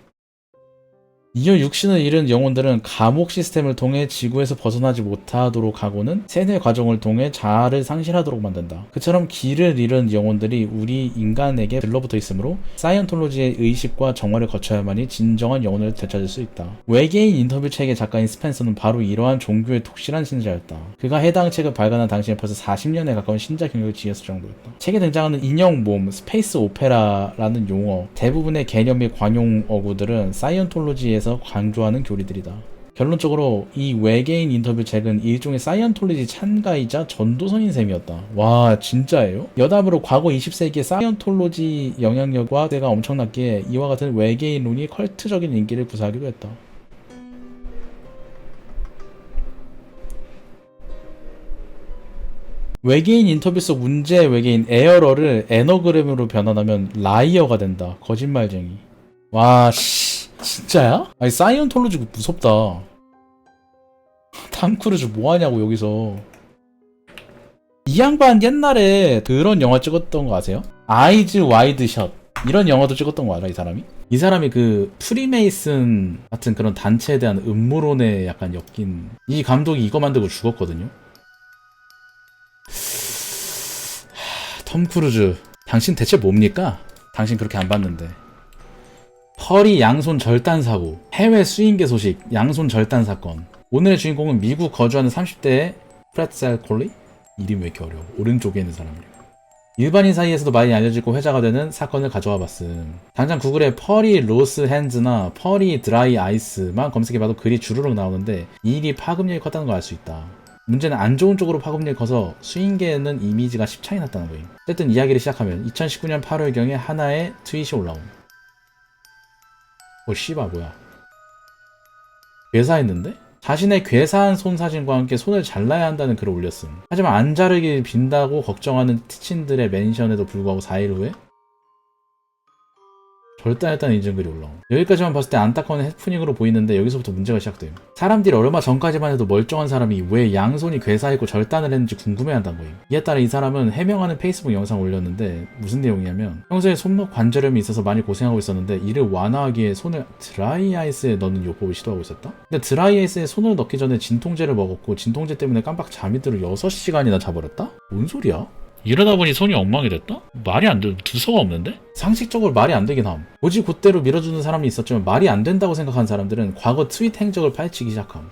이어 육신을 잃은 영혼들은 감옥 시스템을 통해 지구에서 벗어나지 못하도록 하고는 세뇌 과정을 통해 자아를 상실하도록 만든다. 그처럼 길을 잃은 영혼들이 우리 인간에게 들러붙어 있으므로 사이언톨로지의 의식과 정화를 거쳐야만이 진정한 영혼을 되찾을 수 있다. 외계인 인터뷰 책의 작가인 스펜서는 바로 이러한 종교의 독실한 신자였다. 그가 해당 책을 발간한 당시에 벌써 40년에 가까운 신자 경력을 지녔을 정도였다. 책에 등장하는 인형 몸, 스페이스 오페라라는 용어, 대부분의 개념 및 관용 어구들은 사이언톨로지에서 강조하는 교리들이다. 결론적으로 이 외계인 인터뷰 책은 일종의 사이언톨로지 찬가이자 전도서인 셈이었다. 와, 진짜예요? 여담으로 과거 20세기의 사이언톨로지 영향력과 때가 엄청났기에 이와 같은 외계인론이 컬트적인 인기를 구사하기도 했다. 외계인 인터뷰 속 문제의 외계인 에어러를 에너그램으로 변환하면 라이어가 된다. 거짓말쟁이. 와, 씨. 진짜야? 아니 사이언톨로지 무섭다. 탐 크루즈 뭐하냐고 여기서. 이 양반 옛날에 그런 영화 찍었던 거 아세요? 아이즈 와이드 샷 이런 영화도 찍었던 거 알아? 이 사람이 그 프리메이슨 같은 그런 단체에 대한 음모론에 약간 엮인. 이 감독이 이거 만들고 죽었거든요. 톰 크루즈 당신 대체 뭡니까? 당신 그렇게 안 봤는데. 허리 양손 절단 사고, 해외 수인계 소식, 양손 절단 사건. 오늘의 주인공은 미국 거주하는 30대의 프렛셀 콜리? 이름이 왜 이렇게 어려워? 오른쪽에 있는 사람이래요. 일반인 사이에서도 많이 알려지고 회자가 되는 사건을 가져와 봤음. 당장 구글에 퍼리 로스 핸즈나 퍼리 드라이 아이스만 검색해봐도 글이 주르륵 나오는데 이 일이 파급력이 컸다는 걸 알 수 있다. 문제는 안 좋은 쪽으로 파급력이 커서 수인계에는 이미지가 10차이 났다는 거임. 어쨌든 이야기를 시작하면 2019년 8월경에 하나의 트윗이 올라옴. 씨발 뭐야. 괴사했는데? 자신의 괴사한 손 사진과 함께 손을 잘라야 한다는 글을 올렸음. 하지만 안 자르길 빈다고 걱정하는 티친들의 멘션에도 불구하고 4일 후에 절단했다는 인증글이 올라옴. 여기까지만 봤을 때 안타까운 해프닝으로 보이는데 여기서부터 문제가 시작됨. 사람들이 얼마 전까지만 해도 멀쩡한 사람이 왜 양손이 괴사했고 절단을 했는지 궁금해한다는 거임. 이에 따라 이 사람은 해명하는 페이스북 영상을 올렸는데 무슨 내용이냐면 평소에 손목 관절염이 있어서 많이 고생하고 있었는데 이를 완화하기 위해 손을 드라이 아이스에 넣는 요법을 시도하고 있었다. 근데 드라이 아이스에 손을 넣기 전에 진통제를 먹었고 진통제 때문에 깜빡 잠이 들어 6시간이나 자버렸다? 뭔 소리야? 이러다 보니 손이 엉망이 됐다? 말이 안 돼. 두서가 없는데? 상식적으로 말이 안 되긴 함. 오지 곧대로 밀어주는 사람이 있었지만 말이 안 된다고 생각한 사람들은 과거 트윗 행적을 파헤치기 시작함.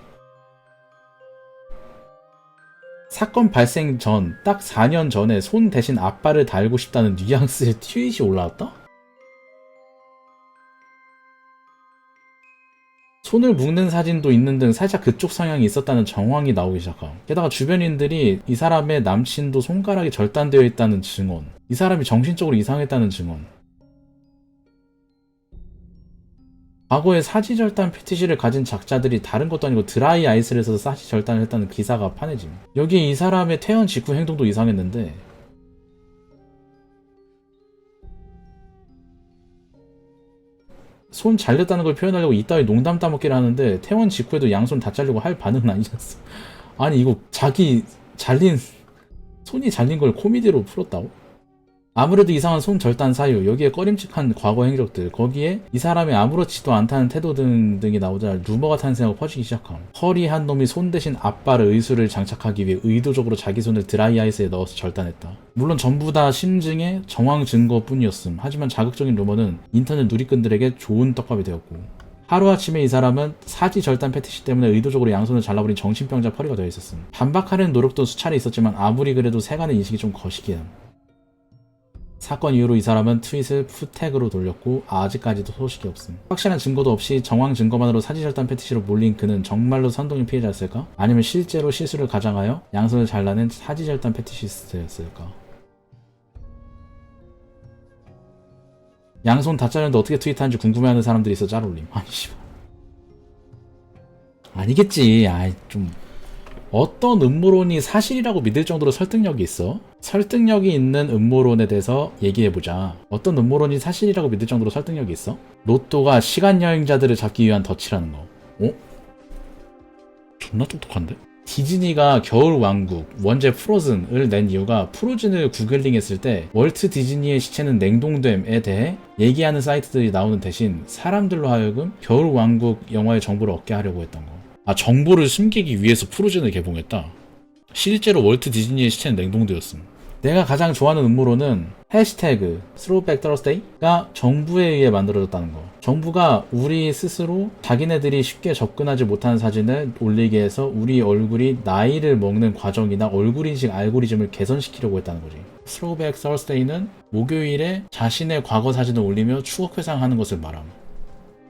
사건 발생 전, 딱 4년 전에 손 대신 앞발을 달고 싶다는 뉘앙스의 트윗이 올라왔다? 손을 묶는 사진도 있는 등 살짝 그쪽 성향이 있었다는 정황이 나오기 시작함. 게다가 주변인들이 이 사람의 남친도 손가락이 절단되어 있다는 증언, 이 사람이 정신적으로 이상했다는 증언, 과거에 사지절단 패티시를 가진 작자들이 다른 것도 아니고 드라이 아이스를 써서 사지절단을 했다는 기사가 판해짐. 여기에 이 사람의 퇴원 직후 행동도 이상했는데 손 잘렸다는 걸 표현하려고 이따위 농담 따먹기를 하는데 퇴원 직후에도 양손 다 자르고 할 반응은 아니었어. 아니 이거 자기 손이 잘린 걸 코미디로 풀었다고? 아무래도 이상한 손 절단 사유, 여기에 꺼림칙한 과거 행적들, 거기에 이 사람이 아무렇지도 않다는 태도 등등이 나오자 루머가 탄생하고 퍼지기 시작함. 허리한 놈이 손 대신 앞발에 의수를 장착하기 위해 의도적으로 자기 손을 드라이 아이스에 넣어서 절단했다. 물론 전부 다 심증의 정황 증거뿐이었음. 하지만 자극적인 루머는 인터넷 누리꾼들에게 좋은 떡밥이 되었고 하루아침에 이 사람은 사지 절단 패티시 때문에 의도적으로 양손을 잘라버린 정신병자 퍼리가 되어 있었음. 반박하려는 노력도 수차례 있었지만 아무리 그래도 세간의 인식이 좀 거시기함. 사건 이후로 이 사람은 트윗을 푸택으로 돌렸고 아직까지도 소식이 없음. 확실한 증거도 없이 정황 증거만으로 사지절단 패티시로 몰린 그는 정말로 선동인 피해자였을까? 아니면 실제로 실수를 가장하여 양손을 잘라낸 사지절단 패티시스트였을까? 양손 다 자르는데 어떻게 트윗하는지 궁금해하는 사람들이 있어 짤올림. 아니 씨발. 아니겠지. 아이 좀 어떤 음모론이 사실이라고 믿을 정도로 설득력이 있어? 설득력이 있는 음모론에 대해서 얘기해보자. 어떤 음모론이 사실이라고 믿을 정도로 설득력이 있어? 로또가 시간여행자들을 잡기 위한 덫이라는 거. 어? 존나 똑똑한데? 디즈니가 겨울왕국, 원제 프로즌을 낸 이유가 프로즌을 구글링했을 때 월트 디즈니의 시체는 냉동됨에 대해 얘기하는 사이트들이 나오는 대신 사람들로 하여금 겨울왕국 영화의 정보를 얻게 하려고 했던 거. 아, 정보를 숨기기 위해서 프로즌을 개봉했다. 실제로 월트 디즈니의 시체는 냉동되었음. 내가 가장 좋아하는 음모론은 해시태그 Throwback Thursday가 정부에 의해 만들어졌다는 거. 정부가 우리 스스로 자기네들이 쉽게 접근하지 못하는 사진을 올리게 해서 우리 얼굴이 나이를 먹는 과정이나 얼굴인식 알고리즘을 개선시키려고 했다는 거지. Throwback Thursday는 목요일에 자신의 과거 사진을 올리며 추억 회상하는 것을 말함.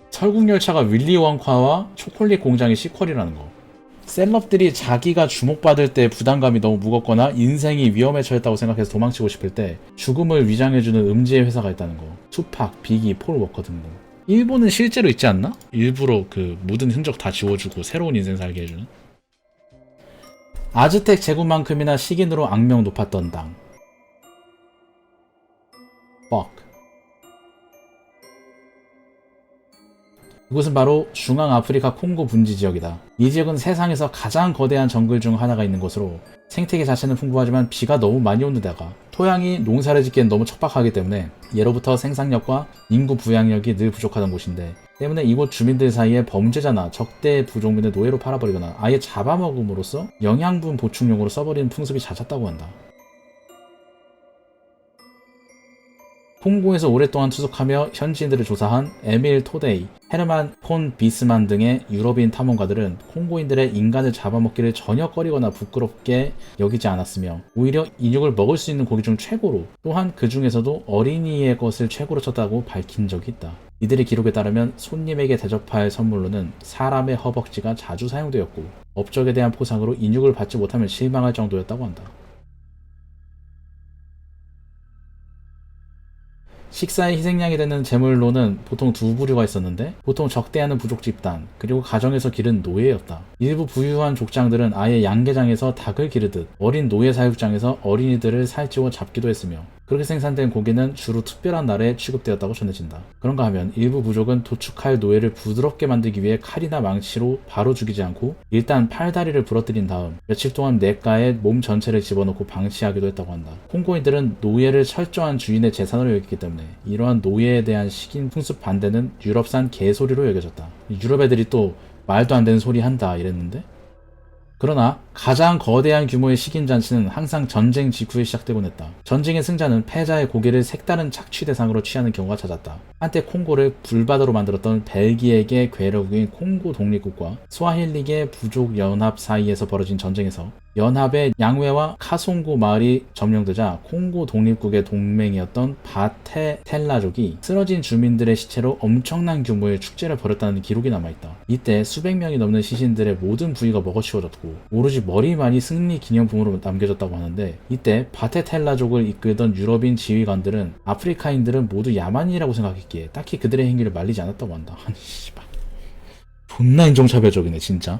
설국열차가 윌리 원카와 초콜릿 공장의 시퀄이라는 거. 셀럽들이 자기가 주목받을 때 부담감이 너무 무겁거나 인생이 위험에 처했다고 생각해서 도망치고 싶을 때 죽음을 위장해주는 음지의 회사가 있다는 거. 투팍, 비기, 폴 워커 등등. 일본은 실제로 있지 않나? 일부러 그 묻은 흔적 다 지워주고 새로운 인생 살게 해주는. 아즈텍 제국만큼이나 식인으로 악명 높았던 당. fuck. 이곳은 바로 중앙아프리카 콩고 분지 지역이다. 이 지역은 세상에서 가장 거대한 정글 중 하나가 있는 곳으로 생태계 자체는 풍부하지만 비가 너무 많이 오는 데가 토양이 농사를 짓기엔 너무 척박하기 때문에 예로부터 생산력과 인구 부양력이 늘 부족하던 곳인데 때문에 이곳 주민들 사이에 범죄자나 적대 부족민을 노예로 팔아버리거나 아예 잡아먹음으로써 영양분 보충용으로 써버리는 풍습이 잦았다고 한다. 콩고에서 오랫동안 투숙하며 현지인들을 조사한 에밀 토데이, 헤르만 폰 비스만 등의 유럽인 탐험가들은 콩고인들의 인간을 잡아먹기를 전혀 꺼리거나 부끄럽게 여기지 않았으며 오히려 인육을 먹을 수 있는 고기 중 최고로, 또한 그 중에서도 어린이의 것을 최고로 쳤다고 밝힌 적이 있다. 이들의 기록에 따르면 손님에게 대접할 선물로는 사람의 허벅지가 자주 사용되었고 업적에 대한 포상으로 인육을 받지 못하면 실망할 정도였다고 한다. 식사의 희생양이 되는 제물로는 보통 두 부류가 있었는데 보통 적대하는 부족 집단 그리고 가정에서 기른 노예였다. 일부 부유한 족장들은 아예 양계장에서 닭을 기르듯 어린 노예 사육장에서 어린이들을 살찌워 잡기도 했으며 그렇게 생산된 고기는 주로 특별한 날에 취급되었다고 전해진다. 그런가 하면 일부 부족은 도축할 노예를 부드럽게 만들기 위해 칼이나 망치로 바로 죽이지 않고 일단 팔다리를 부러뜨린 다음 며칠 동안 냇가에 몸 전체를 집어넣고 방치하기도 했다고 한다. 콩고인들은 노예를 철저한 주인의 재산으로 여겼기 때문에 이러한 노예에 대한 식인 풍습 반대는 유럽산 개소리로 여겨졌다. 유럽 애들이 또 말도 안 되는 소리 한다 이랬는데? 그러나 가장 거대한 규모의 식인잔치는 항상 전쟁 직후에 시작되곤 했다. 전쟁의 승자는 패자의 고기를 색다른 착취 대상으로 취하는 경우가 잦았다. 한때 콩고를 불바다로 만들었던 벨기에계 괴뢰국인 콩고 독립국과 스와힐리계 부족 연합 사이에서 벌어진 전쟁에서 연합의 양웨와 카송고 마을이 점령되자 콩고 독립국의 동맹이었던 바테 텔라족이 쓰러진 주민들의 시체로 엄청난 규모의 축제를 벌였다는 기록이 남아있다. 이때 수백 명이 넘는 시신들의 모든 부위가 먹어치워졌고 오로지 머리만이 승리 기념품으로 남겨졌다고 하는데 이때 바테 텔라족을 이끌던 유럽인 지휘관들은 아프리카인들은 모두 야만인이라고 생각했기에 딱히 그들의 행위를 말리지 않았다고 한다. 아니 씨발 존나 인종차별적이네 진짜.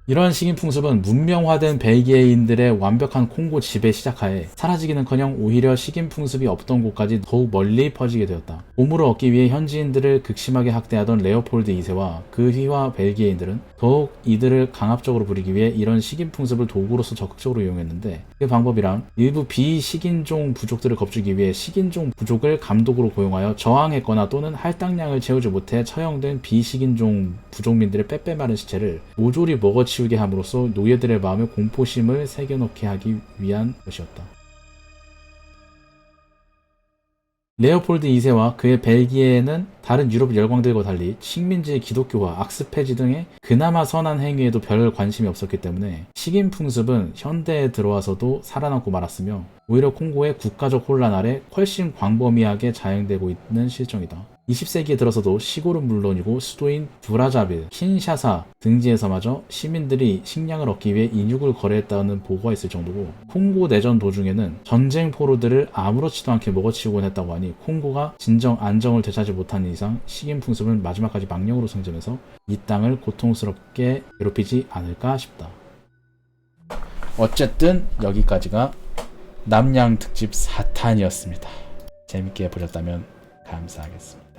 이러한 식인 풍습은 문명화된 벨기에인들의 완벽한 콩고 지배 시작하에 사라지기는커녕 오히려 식인 풍습이 없던 곳까지 더욱 멀리 퍼지게 되었다. 보물을 얻기 위해 현지인들을 극심하게 학대하던 레오폴드 2세와 그 휘하 벨기에인들은 더욱 이들을 강압적으로 부리기 위해 이런 식인 풍습을 도구로서 적극적으로 이용했는데 그 방법이란 일부 비식인종 부족들을 겁주기 위해 식인종 부족을 감독으로 고용하여 저항했거나 또는 할당량을 채우지 못해 처형된 비식인종 부족민들의 빼빼 마른 시체를 모조리 먹어치우게 함으로써 노예들의 마음에 공포심을 새겨넣게 하기 위한 것이었다. 레오폴드 2세와 그의 벨기에는 다른 유럽 열광들과 달리 식민지의 기독교와 악습 폐지 등의 그나마 선한 행위에도 별 관심이 없었기 때문에 식인 풍습은 현대에 들어와서도 살아남고 말았으며 오히려 콩고의 국가적 혼란 아래 훨씬 광범위하게 자행되고 있는 실정이다. 20세기에 들어서도 시골은 물론이고 수도인 브라자빌, 킨샤사 등지에서마저 시민들이 식량을 얻기 위해 인육을 거래했다는 보고가 있을 정도고 콩고 내전 도중에는 전쟁 포로들을 아무렇지도 않게 먹어치우곤 했다고 하니 콩고가 진정 안정을 되찾지 못한 이상 식인 풍습은 마지막까지 망령으로 승전해서 이 땅을 고통스럽게 괴롭히지 않을까 싶다. 어쨌든 여기까지가 남양 특집 4탄이었습니다. 재밌게 보셨다면 감사하겠습니다.